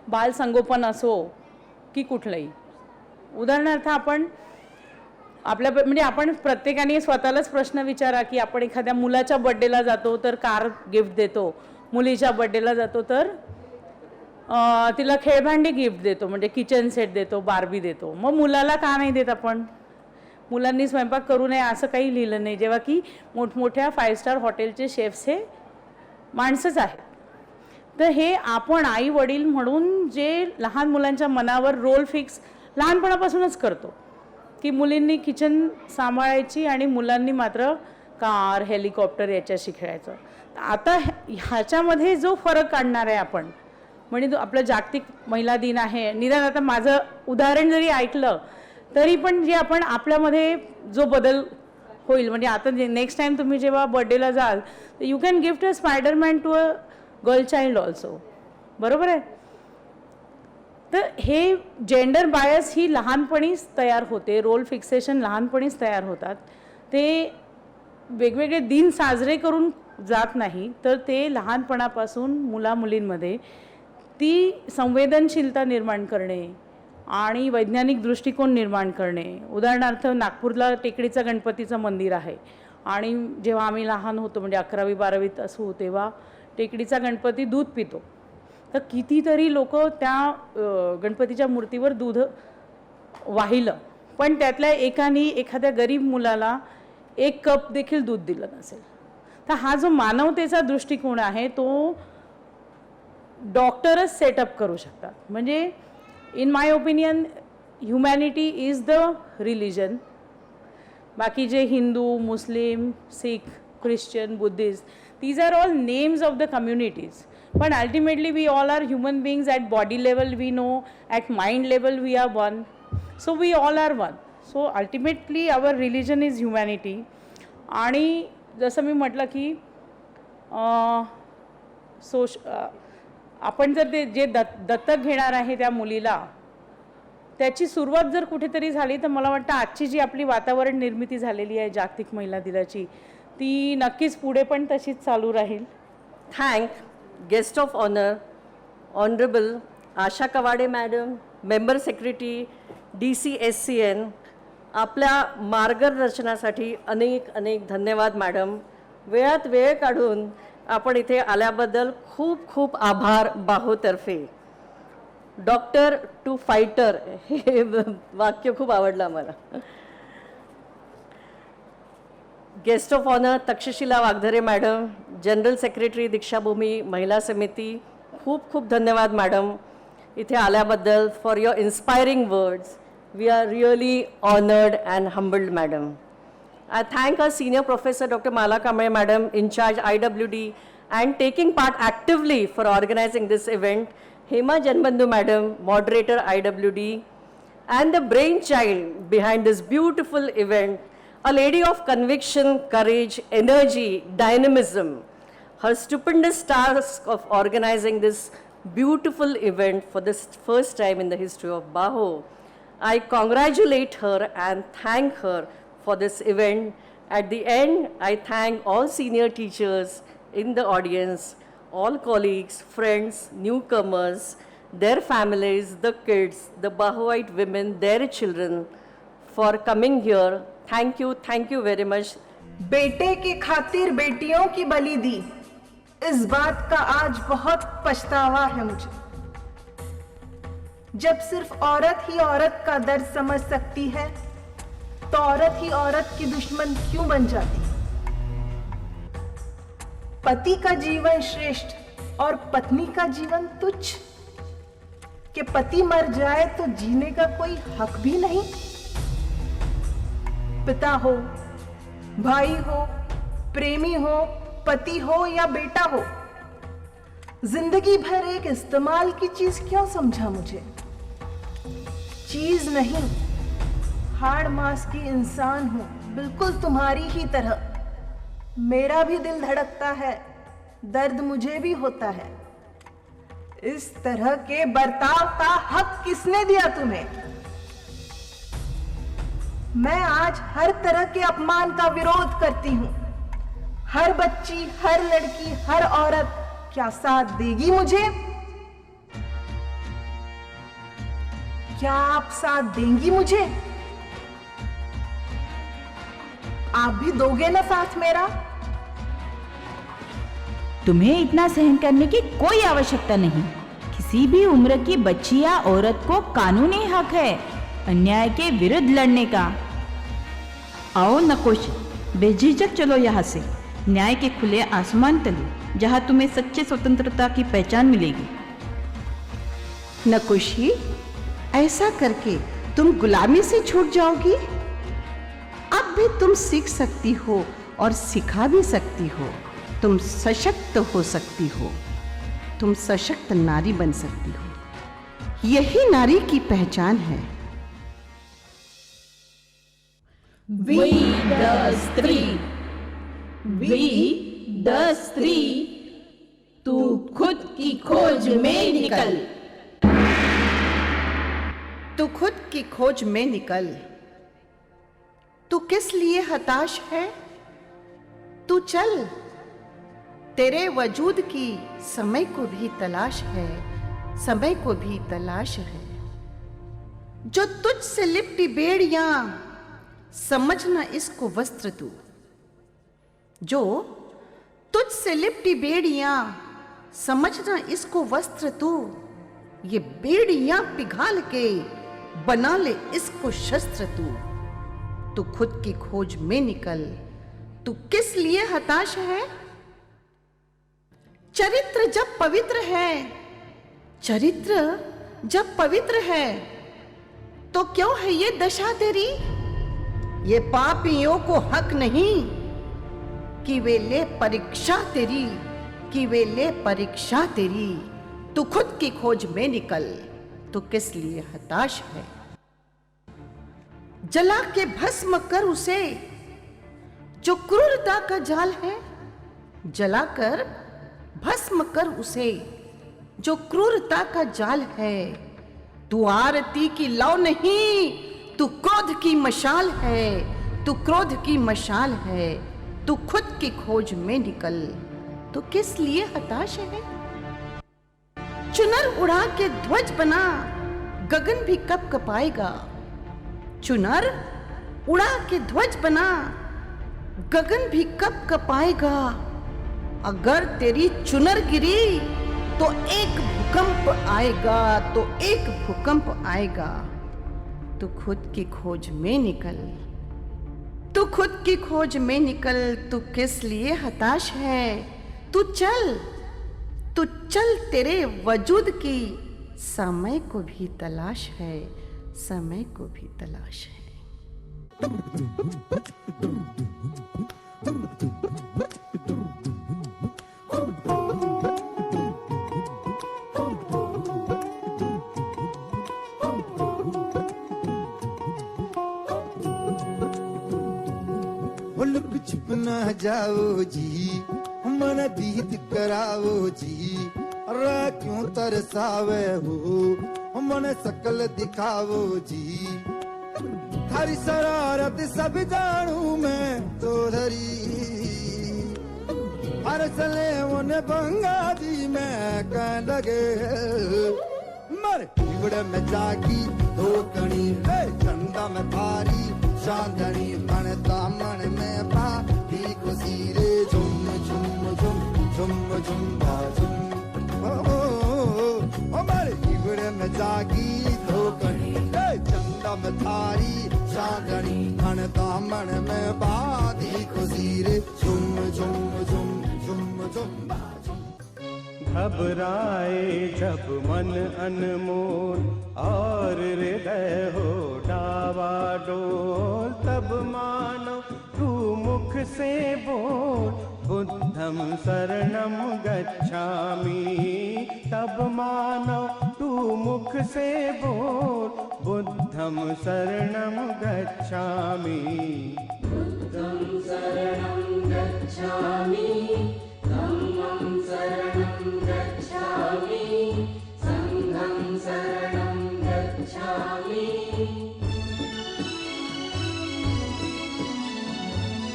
बालसंगोपन असो की कुठलंही, उदाहरणार्थ आपण म्हणजे आपण प्रत्येकाने स्वतःलाच प्रश्न विचारा की आपण एखाद्या मुलाच्या बर्थडेला जातो तर कार गिफ्ट देतो, मुलीच्या बर्थडेला जातो तर तिला खेळभांडी गिफ्ट देतो, म्हणजे किचन सेट देतो, बार्बी देतो, मग मुलाला का नाही देत आपण? मुलांनी स्वयंपाक करू नये असं काही लिहिलं नाही, जेव्हा की मोठमोठ्या 5 स्टार हॉटेलचे शेफ्स हे माणसंच आहेत। तर हे आपण आई वडील म्हणून जे लहान मुलांच्या मनावर रोल फिक्स लहानपणापासूनच करतो की मुलींनी किचन सांभाळायची आणि मुलांनी मात्र कार हेलिकॉप्टर याच्याशी खेळायचं. आता ह्याच्यामध्ये जो फरक काढणार आहे आपण, म्हणजे आपलं जागतिक महिला दिन आहे, निदान आता माझं उदाहरण जरी ऐकलं तरी पण जे आपण आपल्यामध्ये जो बदल होईल, म्हणजे आता नेक्स्ट टाइम तुम्ही जेव्हा बर्थडेला जाल you can gift a Spiderman to a girl child also, बरोबर आहे. तर हे जेंडर बायस ही लहानपणीच तयार होते, रोल फिक्सेशन लहानपणीच तयार होतात. ते वेगवेगळे दिन साजरे करून जात नाही, तर ते लहानपणापासून मुलामुलींमध्ये ती संवेदनशीलता निर्माण करणे आणि वैज्ञानिक दृष्टिकोन निर्माण करणे. उदाहरणार्थ नागपूरला टेकडीचं गणपतीचं मंदिर आहे आणि जेव्हा आम्ही लहान होतो म्हणजे 11वी 12वीत असू तेव्हा टेकडीचा गणपती दूध पितो, तर कितीतरी लोक त्या गणपतीच्या मूर्तीवर दूध वाहिलं, पण त्यातल्या एकाने एखाद्या गरीब मुलाला 1 कप देखील दूध दिलं नसेल. तर हा जो मानवतेचा दृष्टिकोन आहे तो डॉक्टरच सेटअप करू शकतात. म्हणजे in my opinion humanity is the religion. बाकी जे Hindu, Muslim, Sikh, Christian, Buddhist, these are all names of the communities, but ultimately we all are human beings. At body level we know, at mind level we are one, so we all are one. So ultimately our religion is humanity. आणि जसं मी म्हटलं की आपण जर ते जे दत्तक घेणार आहे त्या मुलीला, त्याची सुरुवात जर कुठेतरी झाली तर मला वाटतं आजची जी आपली वातावरण निर्मिती झालेली आहे जागतिक महिला दिनाची, ती नक्कीच पुढे पण तशीच चालू राहील. Thank guest of honor, Honorable Asha Kawade madam, member secretary DCSCN. आपल्या मार्गदर्शनासाठी अनेक अनेक धन्यवाद मॅडम. वेळात वेळ काढून आपण इथे आल्याबद्दल खूप खूप आभार बाहूतर्फे. डॉक्टर टू फायटर हे वाक्य खूप आवडलं मला. Guest of honour Takshashila Wagdhare madam, general secretary Deekshabhoomi Mahila Samiti. खूप खूप धन्यवाद मॅडम इथे आल्याबद्दल. For your inspiring words we are really honoured and humbled madam. I thank our senior professor Dr. Mala Kamay madam, in charge IWD and taking part actively for organizing this event. Hema Janbandhu madam, moderator IWD, and the brainchild behind this beautiful event, a lady of conviction, courage, energy, dynamism. Her stupendous task of organizing this beautiful event for the first time in the history of Baho. I congratulate her and thank her for this event. At the end, I thank all senior teachers in the audience, all colleagues, friends, newcomers, their families, the kids, the Bahoite women, their children for coming here. Thank you very much. बेटे की खातिर बेटियों की बलि दी, इस बात का आज बहुत पछतावा है मुझे. जब सिर्फ औरत ही औरत का दर्द समझ सकती है तो औरत ही औरत की दुश्मन क्यों बन जाती. पति का जीवन श्रेष्ठ और पत्नी का जीवन तुच्छ. कि पति मर जाए तो जीने का कोई हक भी नहीं. पिता हो, भाई हो, प्रेमी हो, पति हो या बेटा हो, जिंदगी भर एक इस्तेमाल की चीज क्यों समझा मुझे. चीज नहीं, हाड़ मांस की इंसान हूं, बिल्कुल तुम्हारी ही तरह. मेरा भी दिल धड़कता है, दर्द मुझे भी होता है. इस तरह के बर्ताव का हक किसने दिया तुम्हें. मैं आज हर तरह के अपमान का विरोध करती हूं. हर बच्ची, हर लड़की, हर औरत क्या साथ देगी मुझे. क्या आप साथ देंगी मुझे. आप भी दोगे ना साथ मेरा. तुम्हें इतना सहन करने की कोई आवश्यकता नहीं. किसी भी उम्र की बच्ची या औरत को कानूनी हक है अन्याय के विरुद्ध लड़ने का. आओ नकोश, बेझिझक चलो यहाँ से, न्याय के खुले आसमान तले, जहाँ तुम्हें सच्चे स्वतंत्रता की पहचान मिलेगी. नकुशी, ऐसा करके तुम गुलामी से छूट जाओगी? अब भी तुम सीख सकती हो और सिखा भी सकती हो। तुम सशक्त हो सकती हो, तुम सशक्त नारी बन सकती हो। यही नारी की पहचान है। We the स्त्री, We the स्त्री, तू खुद की खोज में निकल। तू खुद की खोज में निकल। तू किस लिए हताश है? तू चल, तेरे वजूद की समय को भी तलाश है, समय को भी तलाश है। जो तुझ से लिपटी बेड़ियां, समझना इसको वस्त्र तू। जो तुझ से लिपटी बेड़ियां, समझना इसको वस्त्र तू। ये बेड़ियां पिघाल के बना ले इसको शस्त्र तू। तू खुद की खोज में निकल। तू किस लिए हताश है? चरित्र जब पवित्र है, चरित्र जब पवित्र है, तो क्यों है ये दशा तेरी? ये पापियों को हक नहीं कि वे ले परीक्षा तेरी, कि वे ले परीक्षा तेरी। तू खुद की खोज में निकल। तू किस लिए हताश है? जला के भस्म कर उसे जो क्रूरता का जाल है। जलाकर भस्म कर उसे जो क्रूरता का जाल है। तू आरती की लौ नहीं, तू क्रोध की मशाल है, तू क्रोध की मशाल है। तू खुद की खोज में निकल। तू किस लिए हताश है? चुनर उड़ा के ध्वज बना, गगन भी कब कपाएगा। चुनर उड़ा के ध्वज बना, गगन भी कब कपाएगा। अगर तेरी चुनर गिरी तो एक भूकंप आएगा, तो एक भूकंप आएगा। तू खुद की खोज में निकल। तू खुद की खोज में निकल। तू किस लिए हताश है? तू चल, तू चल, तेरे वजूद की समय को भी तलाश है, समय को भी तलाश है। लुक छुप ना जाओ जी, मन दीद कराओ जी। अरे क्यों तरसावे हो, मन सकल दिखाओ जी। थारी शरारत सब जानू मैं तो धरी, हर सले उन्हें बंगा जी मैं कह लगे। मर बिगड़ में जागी धोकनी, चंदा में थारी चांदनी। मन दामन में बाती खुशी रे, झुम झुम झुम झुम झुम झुम। हमारे बिगड़ में जागी धोकनी, चंदा में थारी चांदनी। मन दामन में बाती खुशी रे, झुम झुम झुम झुम झुम। घबराए जब मन अनमोल और हृदय हो डावाडोल, तब मानो तू मुख से बोल, बुद्धं शरणं गच्छामि। तब मानो तू मुख से बोल, बुद्धं शरणं गच्छामि। बुद्धं शरणं गच्छामि, धम्मं शरणं गच्छामि, संघं शरणं गच्छामि।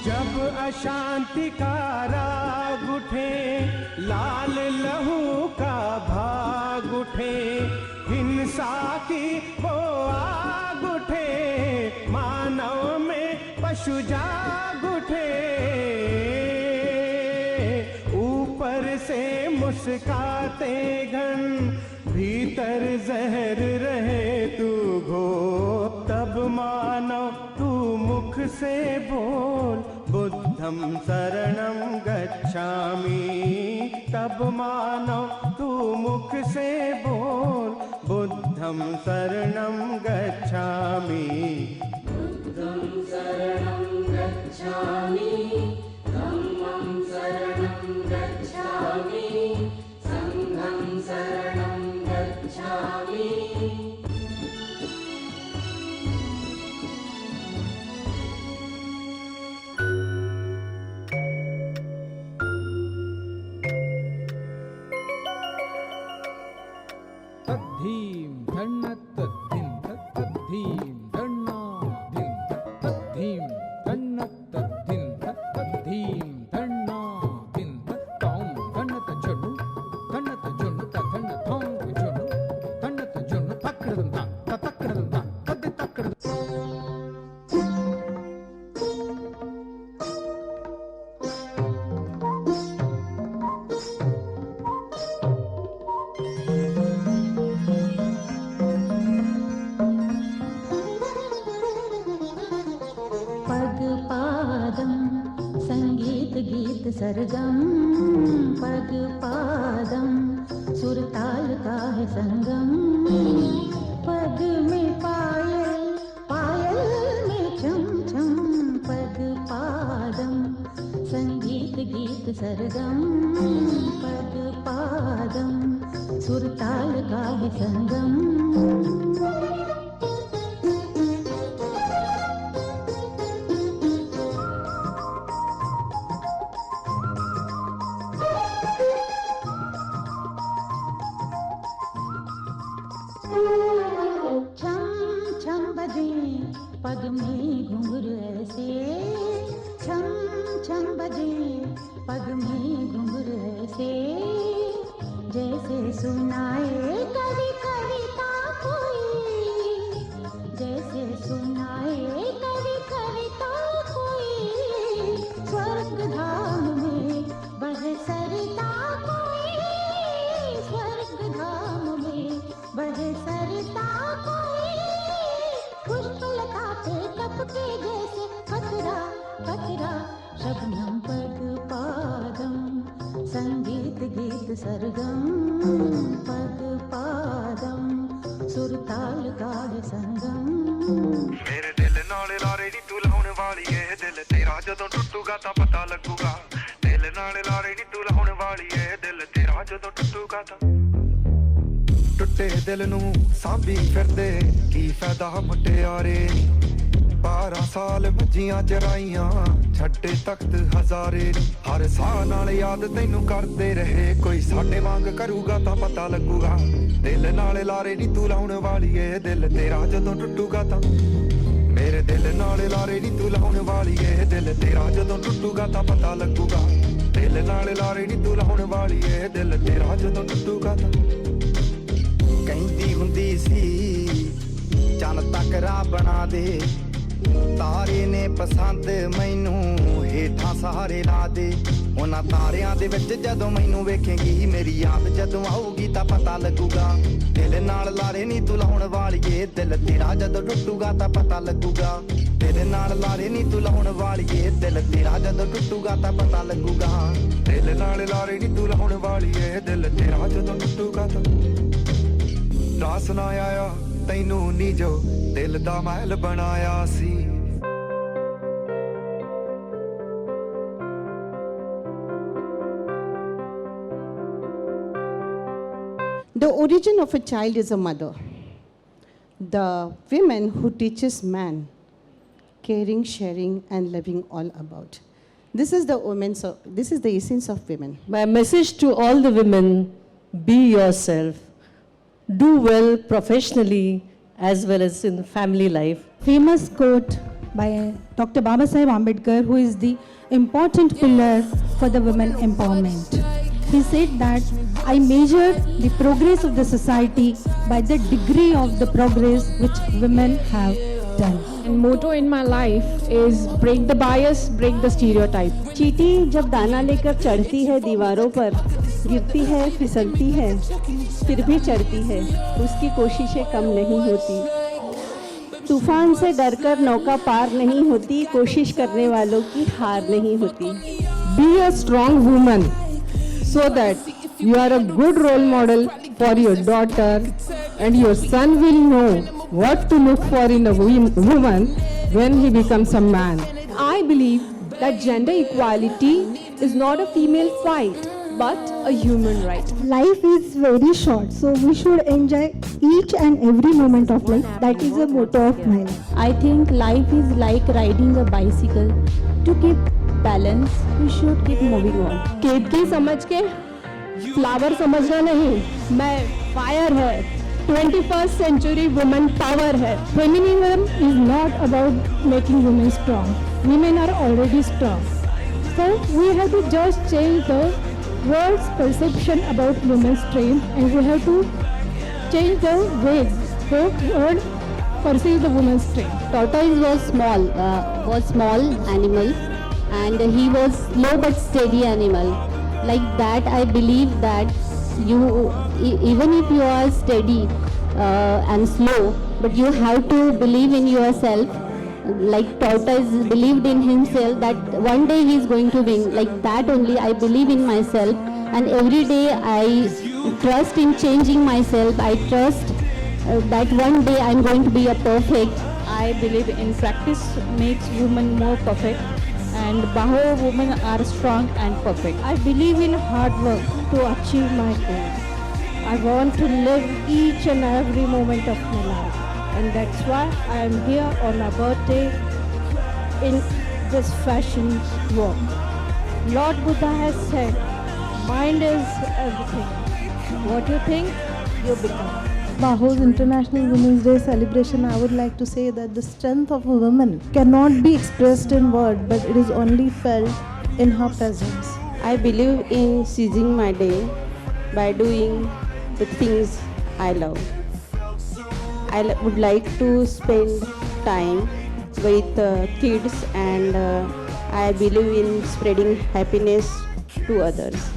जब अशांति का राग उठे, लाल लहू का भाग उठे, हिंसा की वो आग उठे, मानव में पशु जाग उठे। ऊपर से मुस्काते घन, भीतर जहर रहे तू घो। तब मानो तू मुख से बोल, बुद्धं शरणं गच्छामि। तब मानो तू मुख से बोल, बुद्धं बुद्धं शरणं गच्छामि तद्धीं धन्नत्तद्धिं तद्धीं धन्नाधिं तद्धीं धन्नत्तद्धिं तद्धीं धन्नाधिं तौं धन्नतजनु तधन्नथां जनु धन्नतजनु तक्रदं तक्रदं तद्दि तक्रदं सरगम पग पादम सुरताल का है संगम पग में पायल पायल में छम छम पग पादम संगीत गीत सरगम पग पादम सुरताल का है संगम पग में घुंघरू ऐसे छम छम बजे पग में घुंघरू ऐसे जैसे सुनाए कवि कविता कोई जैसे सुनाए कवि कविता कोई स्वर्ग धाम में बहे सरिता कोई स्वर्ग धाम में बहे सरिता के जैसे कतरा कतरा शबनम पग पादम संगीत गीत सरगम पग पादम सुरताल का है संगम मेरे दिल नाल लारे नी तू लाउण वाली है दिल तेरा जदों टुटूगा तां पता लगूगा दिल नाल लारे नी तू लाउण वाली है दिल तेरा जदों टुटूगा तां टुटे दिल नू सांभी फिरदे की फायदा मुटियारे 12 साल मੱਝੀਆਂ ਚਰਾਈਆਂ ਛੱਡੇ ਤਖਤ ਹਜ਼ਾਰੇ ਹਰ ਸਾਹ ਨਾਲ ਯਾਦ ਤੈਨੂੰ ਕਰਦੇ ਰਹੇ ਕੋਈ ਸਾਡੇ ਵਾਂਗ ਕਰੂਗਾ ਤਾਂ ਪਤਾ ਲੱਗੂਗਾ ਦਿਲ ਨਾਲ ਲਾਰੇ ਨੀ ਤੂੰ ਲਾਉਣ ਵਾਲੀ ਏ ਦਿਲ ਤੇਰਾ ਜਦੋਂ ਟੁੱਟੂਗਾ ਤਾਂ ਮੇਰੇ ਦਿਲ ਨਾਲ ਲਾਰੇ ਨੀ ਤੂੰ ਲਾਉਣ ਵਾਲੀ ਏ ਦਿਲ ਤੇਰਾ ਜਦੋਂ ਟੁੱਟੂਗਾ ਤਾਂ ਪਤਾ ਲੱਗੂਗਾ ਦਿਲ ਨਾਲ ਲਾਰੇ ਨੀ ਤੂੰ ਲਾਉਣ ਵਾਲੀ ਏ ਦਿਲ ਤੇਰਾ ਜਦੋਂ ਟੁੱਟੂਗਾ ਤਾਂ ਕਹਿੰਦੀ ਹੁੰਦੀ ਸੀ ਚੰਨ ਤੱਕ ਰਾਹ ਬਣਾ ਦੇ ਤਾਰੇ ਨੇ ਪਸੰਦ ਮੈਨੂੰ ਹੇਠਾਂ ਸਹਾਰੇ ਲਾ ਦੇ ਉਹਨਾਂ ਤਾਰਿਆਂ ਦੇ ਵਿੱਚ ਜਦੋਂ ਮੈਨੂੰ ਵੇਖੇਂਗੀ ਮੇਰੀ ਯਾਦ ਜਦੋਂ ਆਊਗੀ ਤਾਂ ਪਤਾ ਲੱਗੂਗਾ ਦਿਲ ਨਾਲ ਲਾਰੇ ਨੀ ਤੂੰ ਲਾਉਣ ਵਾਲੀਏ ਦਿਲ ਤੇਰਾ ਜਦੋਂ ਟੁੱਟੂਗਾ ਤਾਂ ਪਤਾ ਲੱਗੂਗਾ ਦਿਲ ਨਾਲ ਲਾਰੇ ਨੀ ਤੂੰ ਲਾਉਣ ਵਾਲੀਏ ਦਿਲ ਤੇਰਾ ਜਦੋਂ ਟੁੱਟੂਗਾ ਤਾਂ ਪਤਾ ਲੱਗੂਗਾ ਦਿਲ ਨਾਲ ਲਾਰੇ ਨੀ ਤੂੰ ਲਾਉਣ ਵਾਲੀਏ ਦਿਲ ਤੇਰਾ ਜਦੋਂ ਟੁੱਟੂਗਾ ਤਾਂ ਰਾਸ ਨਾ ਆਇਆ ਤੈਨੂੰ ਨੀ ਜੋ ਦਿਲ ਦਾ ਮਹਿਲ ਬਣਾਇਆ ਸੀ The origin of a child is a mother. The woman who teaches man caring, sharing, and loving all about. This is the essence of women. My message to all the women: be yourself. Do well professionally as well as in family life. Famous quote by Dr. Babasaheb Ambedkar, who is the important pillar for the women empowerment. He said that I measure the progress of the society by the degree of the progress which women have done. And motto in my life is break the bias, break the stereotype. चींटी जब दाना लेकर चढ़ती है दीवारों पर, गिरती है, फिसलती है, फिर भी चढ़ती है, उसकी कोशिशें कम नहीं होती। तूफान से डरकर नौका पार नहीं होती, कोशिश करने वालों की हार नहीं होती। Be a strong woman so that you are a good role model for your daughter and your son will know what to look for in a woman when he becomes a man. I believe that gender equality is not a female fight, but a human right. Life is very short, so we should enjoy each and every moment of life. That is the motto of my life. I think life is like riding a bicycle. To keep balance, we should keep moving on. केतकी समझ के flower समझना नहीं, मैं fire है. 21st century woman power है. Feminism is not about making women strong. Women are already strong. So we have to just change the world's perception about women's strength, and we have to change the way the world perceives the woman's strength. Tortoise was small animal, and he was slow but steady animal. Like that, I believe that even if you are steady and slow, but you have to believe in yourself. Like tortoise believed in himself that one day he is going to win. Like that only I believe in myself, and every day I trust in changing myself. I trust that one day I am going to be a perfect. I believe in practice makes women more perfect, and Baho women are strong and perfect. I believe in hard work to achieve my goals. I want to live each and every moment of my life, and that's why I am here on my birthday in this fashion walk. Lord Buddha has said, mind is everything. What you think, you become. Baho's International Women's Day celebration, I would like to say that the strength of a woman cannot be expressed in word, but it is only felt in her presence. I believe in seizing my day by doing the things I love. I would like to spend time with kids, and I believe in spreading happiness to others.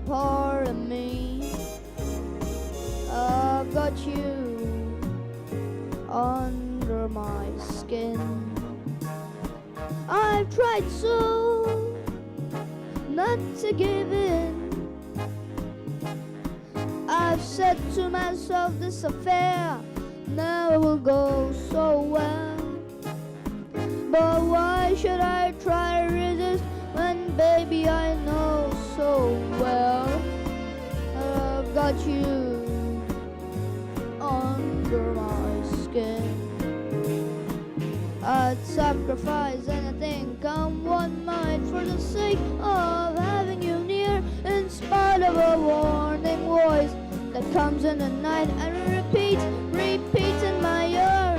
part of me. I've got you under my skin. I've tried so not to give in. I've said to myself this affair never will go so well. But why should I try to resist when baby I know so well I've got you under my skin. I'd sacrifice anything, come what might, for the sake of having you near, in spite of a warning voice that comes in the night and repeats in my ear.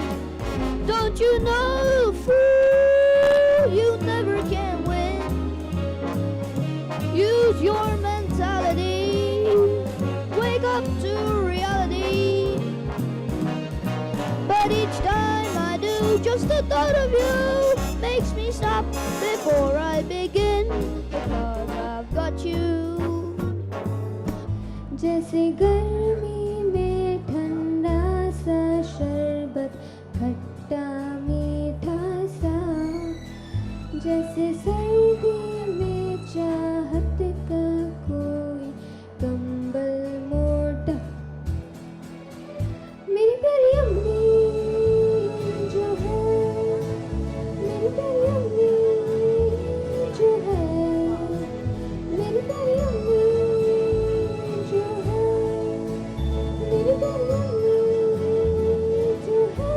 Don't you know, fool, you never can win. Use your mentality, wake up to reality. But each time I do, just the thought of you makes me stop before I begin, because I've got you. जैसे गर्मी में ठंडा सा शरबत खट्टा मीठा सा, जैसे सर्दी में चाहत का कोई कंबल मोटा। मेरी प्यारी अम्मी जो है, मेरी प्यारी अम्मी जो है, मेरी प्यारी अम्मी जो है, मेरी प्यारी अम्मी जो है।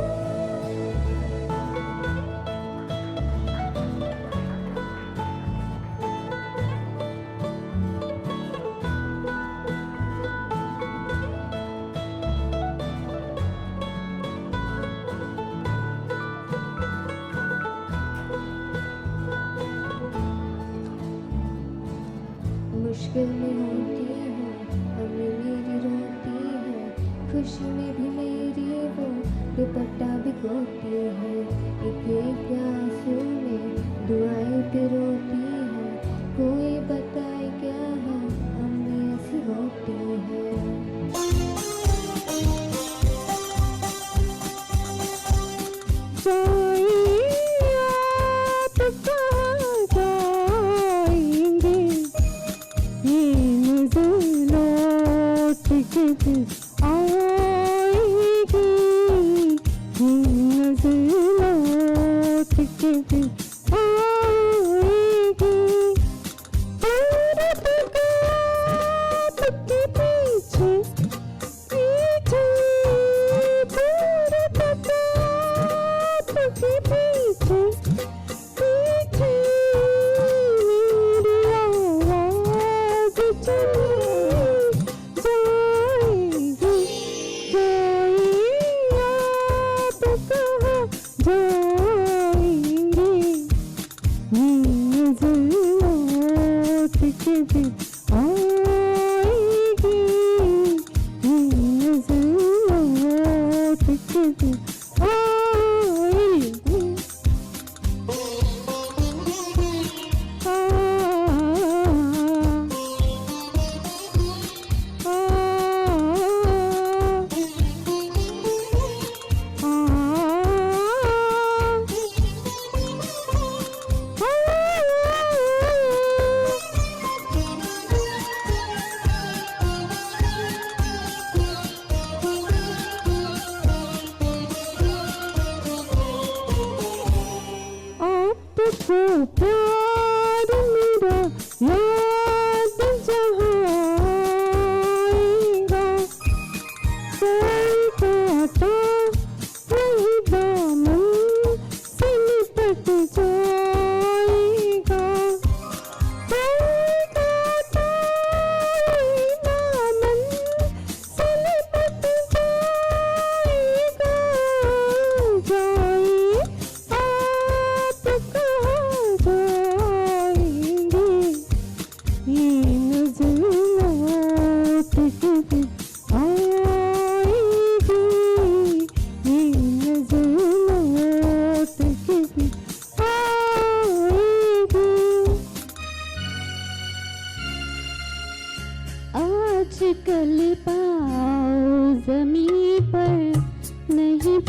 मुश्किल में होती है अम्मी मेरी रोती है, खुशी में भी मेरी वो दुपट्टा भिगोती है, एक एक आंसू में दुआएं पिरोती है। कोई बताए क्या है अम्मी ऐसी होती है।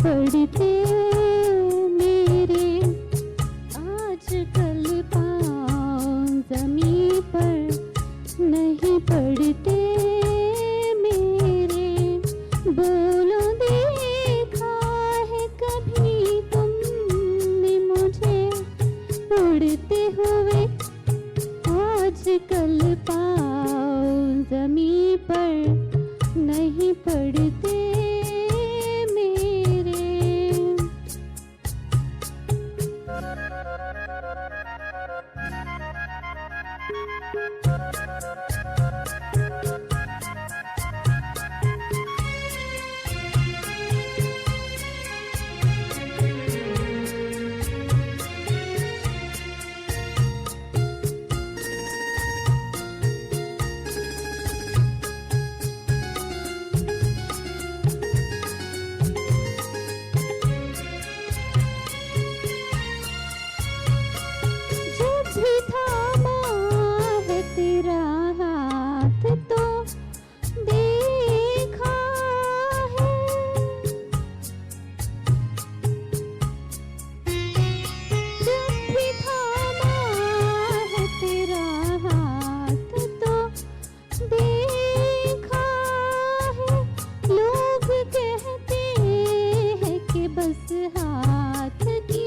पड़ते मेरे, आजकल पाँव ज़मीं पर नहीं पड़ते मेरे। बोलो देखा है कभी तुमने मुझे उड़ते हुए, आजकल पाँव ज़मीं पर नहीं पड़ते मेरे। जब भी थामा है तेरा हाथ तो देखा है, जब भी थामा है तेरा हाथ तो देखा है। लोग कहते हैं कि बस हाथ की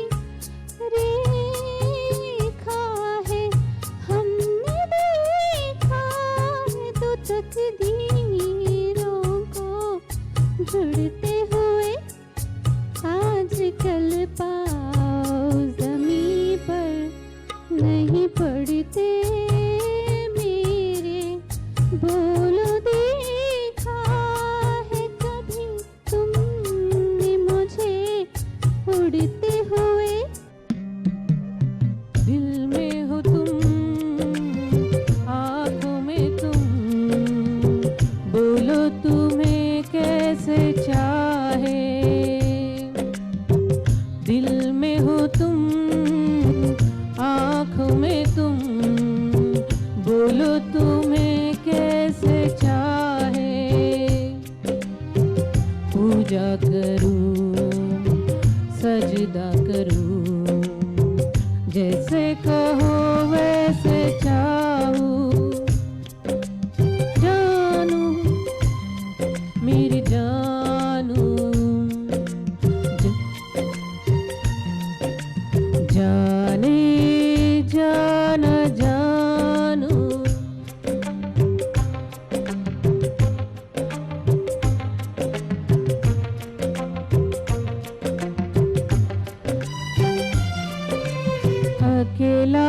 रेखा है, हमने देखा है तो तकदीरों को जुड़ते हुए, आजकल पाँव ज़मीं पर नहीं पड़ते मेरे। बोलो देखा है कभी तुमने मुझे उड़ते हुए। दिल में हो तुम, आँखों में तुम, बोलो तुम्हें कैसे चाहे। दिल में हो तुम, आँखों में तुम, बोलो तुम्हें कैसे चाहे। पूजा करूं, सजदा करूं, जैसे कहो वैसे चाहूं। जानू मेरी जानू, जाने जाना जानू। अकेला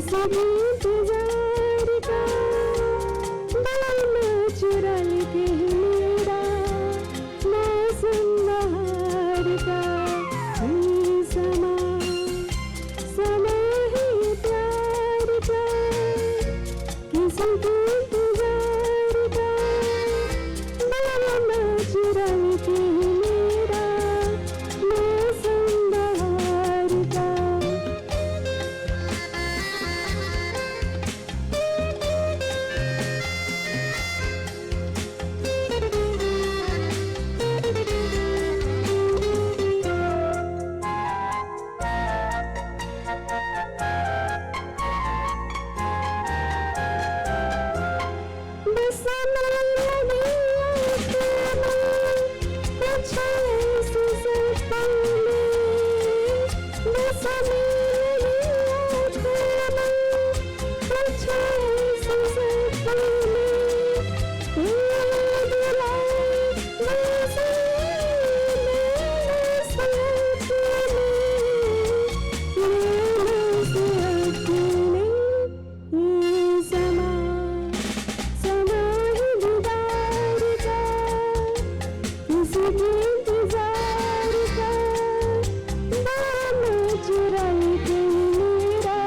किसी भी इंतजार का दामन चुरा के मेरा मौसम बहार का समा समा ही प्यार का किसी भी इंतजार का दामन चुरा के मेरा मौसम बहार का बस मेरे कुछ ऐसे सपने बस मेरे कुछ ऐसे सपने याद लाए बस अपने ये समा समा ही दीदार का किसी भी इंतजार का दामन चुरा के मेरा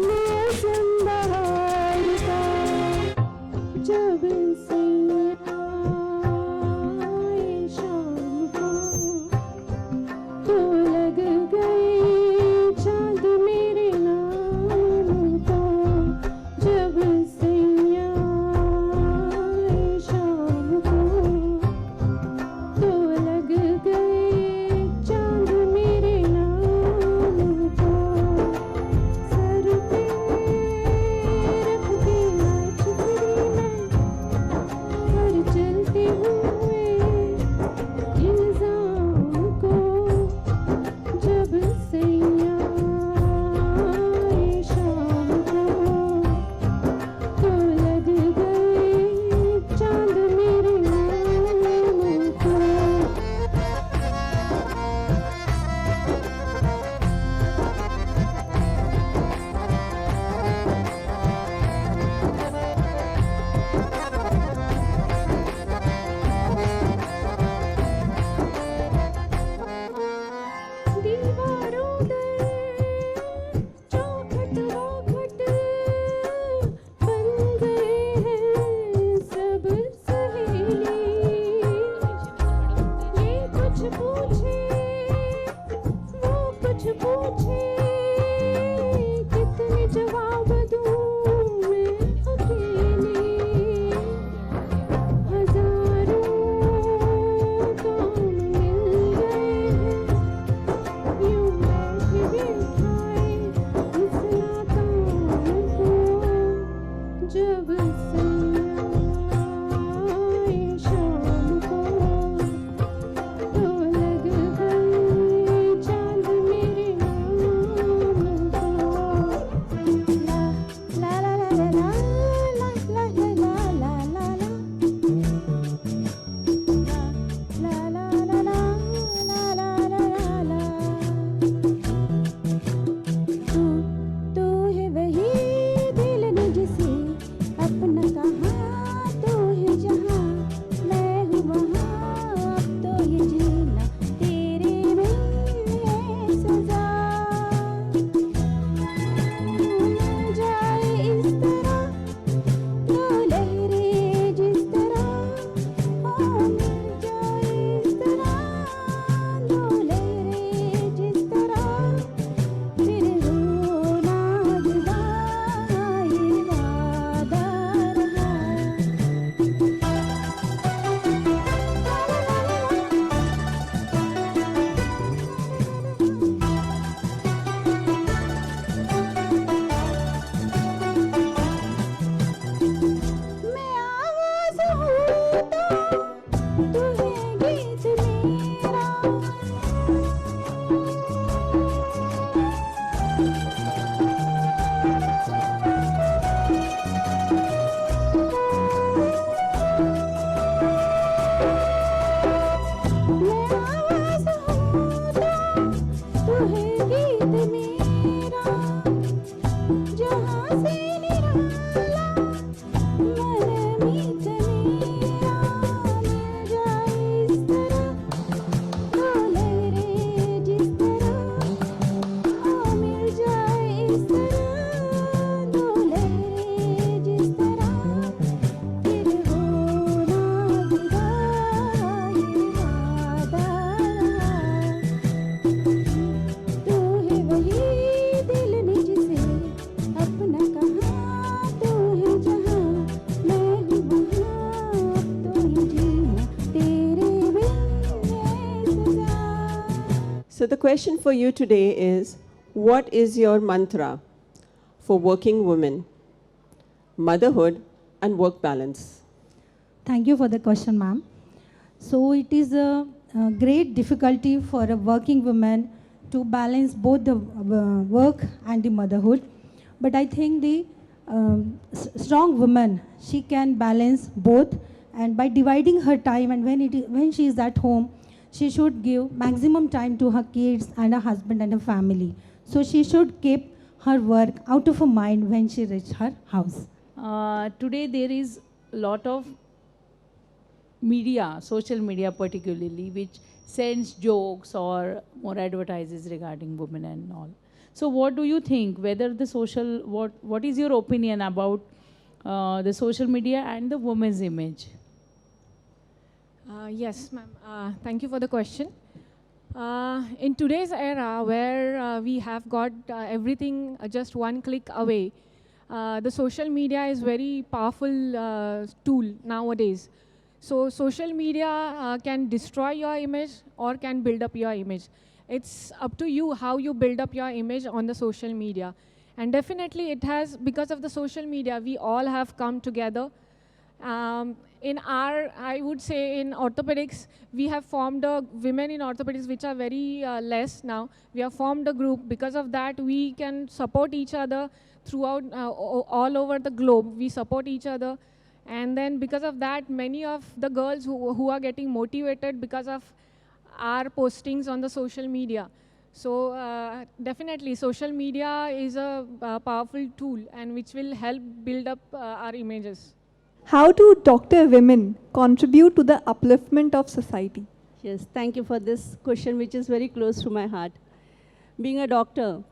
मौसम बहार का जब से आए शाम को तो लग गए चांद मेरे नाम को जब से आए शाम को तो लग गए चांद मेरे नाम को सर पे रख के नाच फिरी मैं हर चलते हुए इंसान को जब से आए शाम को तो लग गए चांद मेरे नाम को दीवारों दर चौखट वौखट बन गए हैं सब सहेली ये कुछ पूछे वो कुछ पूछे कितने जवाब दूं मैं अकेली हजारों काम मिल गए हैं यूं बैठे बिठाए इस नाकाम को जब से आए शाम को तो लग गए चांद मेरे नाम को ला ला ला ला ला ला ला ला ला ला ला ला ला ला ला ला ला ला तू है वही दिल ने जिसे अपना कहा तो है जहाँ मैं हूँ वहाँ अब तो ये जीना तेरे में है सजा मिल जाए इस तरह दो लहरें जिस तरह मिल जाए इस तरह दो लहरें जिस तरह फिर रोना जुदा ये वादा रहा मैं आवाज़ हूँ तो तू है गीत मेरा मैं आवाज़ हूँ तो तू है गीत मेरा question for you today is, what is your mantra for working women, motherhood and work balance? Thank you for the question, ma'am. So it is a great difficulty for a working woman to balance both the work and the motherhood. But I think the strong woman, she can balance both, and by dividing her time, and when she is at home, she should give maximum time to her kids and her husband and her family. So she should keep her work out of her mind when she reaches her house. Today there is a lot of media, social media particularly, which sends jokes or more advertises regarding women and all. So what do you think, whether the social, what is your opinion about the social media and the woman's image? Yes, ma'am. Thank you for the question. In today's era, where we have got everything just one click away, the social media is very powerful tool nowadays. So social media can destroy your image or can build up your image. It's up to you how you build up your image on the social media. And definitely it has, because of the social media, we all have come together. I would say in orthopedics, we have formed a women in orthopedics, which are very less now. We have formed a group. Because of that, we can support each other throughout, all over the globe. We support each other. And then because of that, many of the girls who are getting motivated because of our postings on the social media. So definitely social media is a powerful tool and which will help build up our images. How do doctor women contribute to the upliftment of society? Yes, thank you for this question, which is very close to my heart. Being a doctor,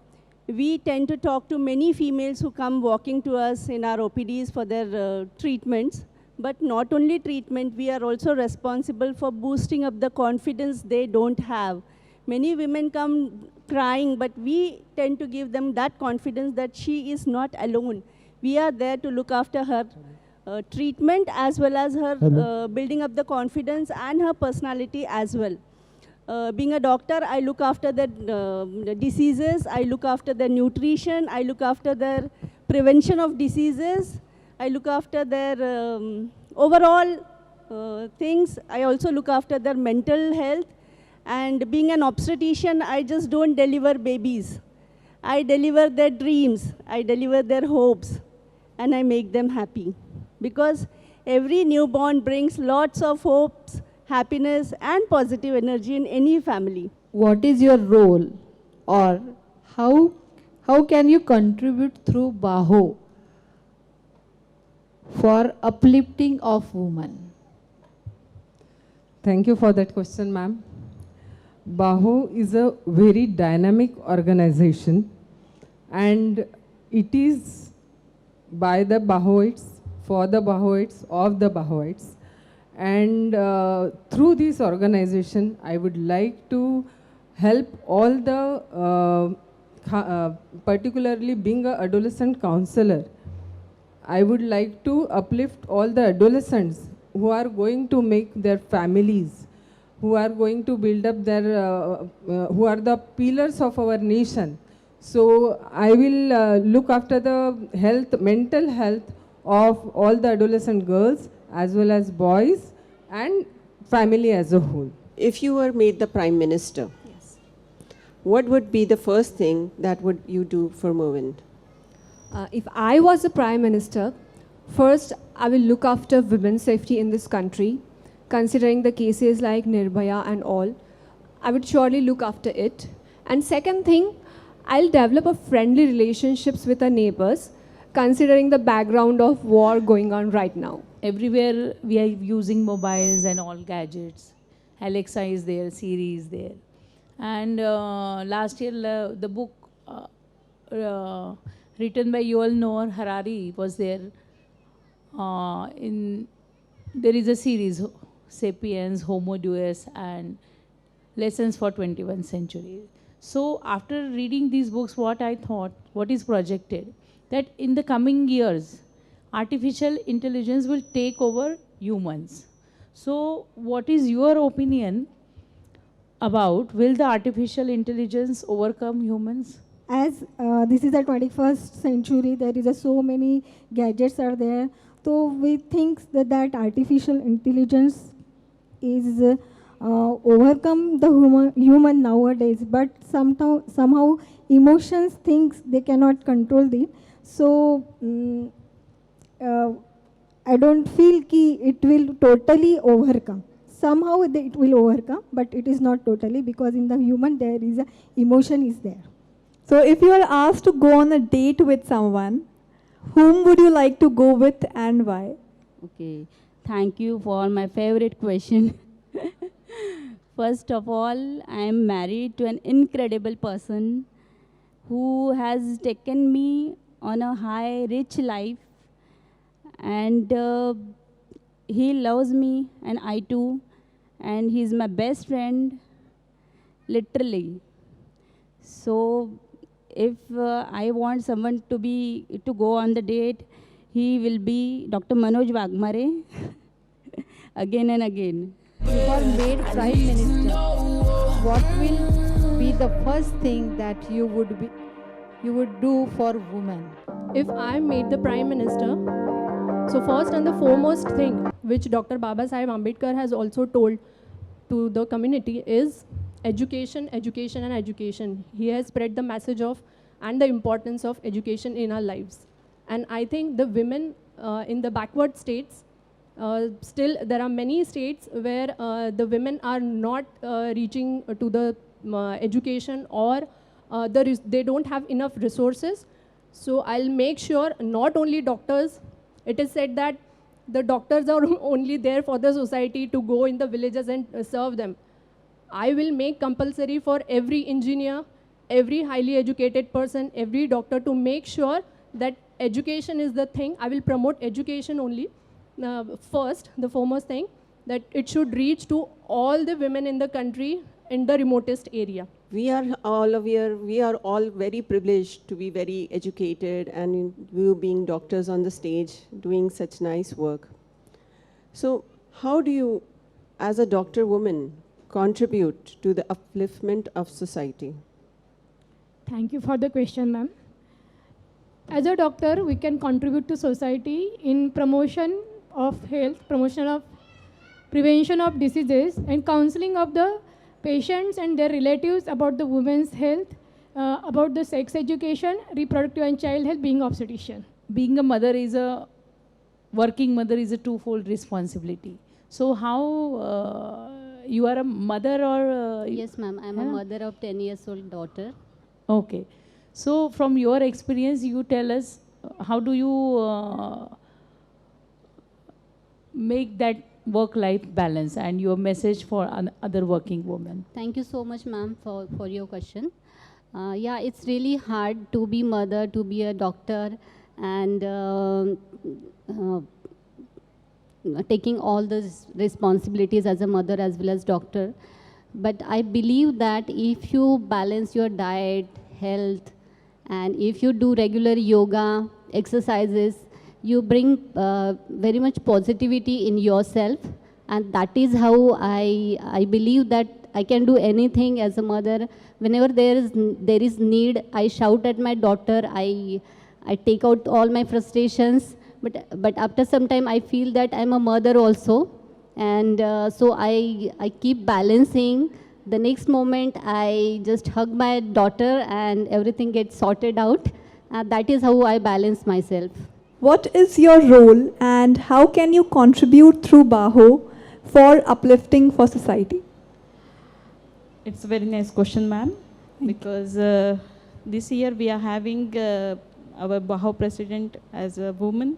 we tend to talk to many females who come walking to us in our OPDs for their treatments. But not only treatment, we are also responsible for boosting up the confidence they don't have. Many women come crying, but we tend to give them that confidence that she is not alone. We are there to look after her treatment as well as her building up the confidence and her personality as well. Being a doctor, I look after their diseases, I look after their nutrition, I look after their prevention of diseases, I look after their overall things. I also look after their mental health. And being an obstetrician, I just don't deliver babies. I deliver their dreams, I deliver their hopes, and I make them happy. Because every newborn brings lots of hopes, happiness, and positive energy in any family. What is your role, or how can you contribute through BAHO for uplifting of women? Thank you for that question, ma'am. BAHO is a very dynamic organization, and it is by the BAHOites, for the BAHOites, of the BAHOites. And through this organization, I would like to help all the, particularly being an adolescent counselor, I would like to uplift all the adolescents who are going to make their families, who are going to build up their, who are the pillars of our nation. So I will look after the health, mental health of all the adolescent girls as well as boys and family as a whole. If you were made the Prime Minister, yes, what would be the first thing that would you do for women? If I was a Prime Minister, first I will look after women's safety in this country, considering the cases like Nirbhaya and all. I would surely look after it. And second thing, I'll develop a friendly relationships with our neighbors, considering the background of war going on right now. Everywhere we are using mobiles and all gadgets. Alexa is there, Siri is there. And last year the book written by Yuval Noah Harari was there. There is a series, Sapiens, Homo Deus, and Lessons for 21st Century. So after reading these books, what I thought, what is projected, that in the coming years, artificial intelligence will take over humans. So what is your opinion? about will the artificial intelligence overcome humans? As this is the 21st century, there is so many gadgets are there. So we think that artificial intelligence is overcome the human nowadays, but somehow emotions things they cannot control it. So I don't feel ki it will totally overcome. Somehow it will overcome, but it is not totally, because in the human there is a emotion is there. So if you are asked to go on a date with someone, whom would you like to go with and why? Okay, thank you for my favorite question. First of all, I am married to an incredible person who has taken me on a high, rich life, and he loves me, and I too, and he's my best friend, literally. So, if I want someone to go on the date, he will be Dr. Manoj Wagmare, again and again. You are made Prime Minister. What will be the first thing that you would do for women? If I am made the Prime Minister, so first and the foremost thing which Dr. Baba Saheb Ambedkar has also told to the community is education, education and education. He has spread the message of and the importance of education in our lives. And I think the women in the backward states, still there are many states where the women are not reaching to the education, or they don't have enough resources. So I'll make sure not only doctors, it is said that the doctors are only there for the society to go in the villages and serve them. I will make compulsory for every engineer, every highly educated person, every doctor to make sure that education is the thing. I will promote education only. First, the foremost thing, that it should reach to all the women in the country in the remotest area. We are all very privileged to be very educated, and you being doctors on the stage doing such nice work. So how do you, as a doctor woman, contribute to the upliftment of society? Thank you for the question, ma'am. As a doctor, we can contribute to society in promotion of health, promotion of prevention of diseases, and counseling of the patients and their relatives about the women's health, about the sex education, reproductive and child health, being obstetrician. Being a mother working mother is a twofold responsibility. So how you are a mother or? Yes, ma'am. I'm a mother of 10 years old daughter. Okay. So from your experience, you tell us, how do you make that work-life balance and your message for other working women? Thank you so much, ma'am, for your question. Yeah, it's really hard to be mother, to be a doctor, and taking all the responsibilities as a mother as well as doctor. But I believe that if you balance your diet, health, and if you do regular yoga, exercises, you bring very much positivity in yourself, and that is how I believe that I can do anything as a mother. Whenever there is need, I shout at my daughter, I take out all my frustrations, but after some time I feel that I'm a mother also, and so I keep balancing. The next moment I just hug my daughter and everything gets sorted out. That is how I balance myself. What is your role and how can you contribute through BAHO for uplifting for society? It's a very nice question, ma'am, because this year we are having our BAHO president as a woman.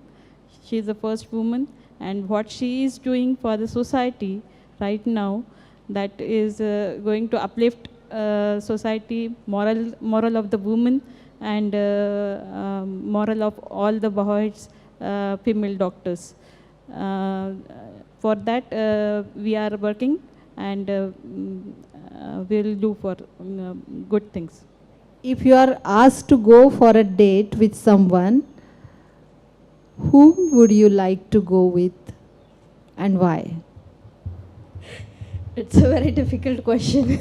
She is the first woman, and what she is doing for the society right now, that is going to uplift society, moral of the woman, and moral of all the BAHOites, female doctors. For that, we are working, and we'll do for good things. If you are asked to go for a date with someone, whom would you like to go with and why? It's a very difficult question.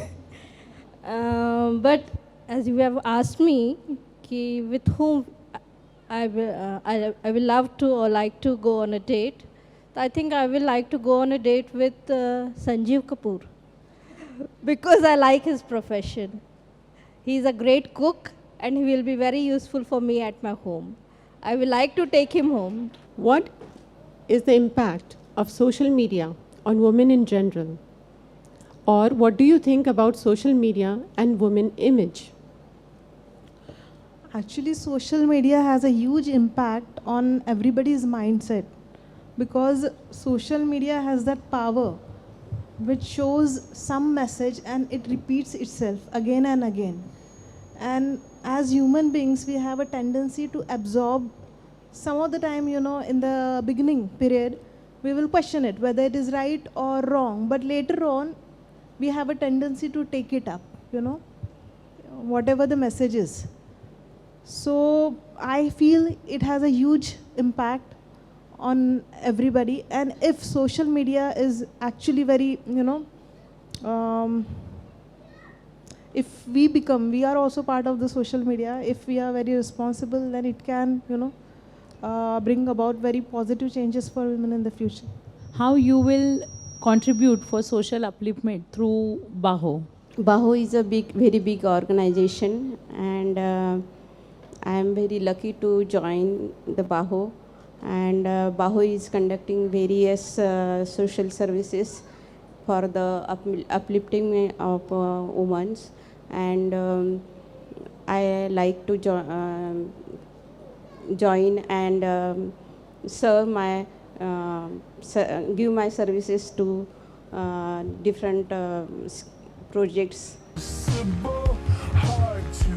But as you have asked me, ki with whom I will love to or like to go on a date, I think I will like to go on a date with Sanjeev Kapoor because I like his profession. He is a great cook and he will be very useful for me at my home. I will like to take him home. What is the impact of social media on women in general? Or what do you think about social media and women image? Actually, social media has a huge impact on everybody's mindset because social media has that power which shows some message and it repeats itself again and again. And as human beings, we have a tendency to absorb some of the time, in the beginning period, we will question it, whether it is right or wrong. But later on, we have a tendency to take it up, whatever the message is. So I feel it has a huge impact on everybody. And if social media is actually very, if we are also part of the social media, if we are very responsible, then it can, bring about very positive changes for women in the future. How you will contribute for social upliftment through BAHO? BAHO is a very big organization, and I am very lucky to join the BAHO. And BAHO is conducting various social services for the uplifting of women. And I like to join and serve my give my services to different projects. Hard to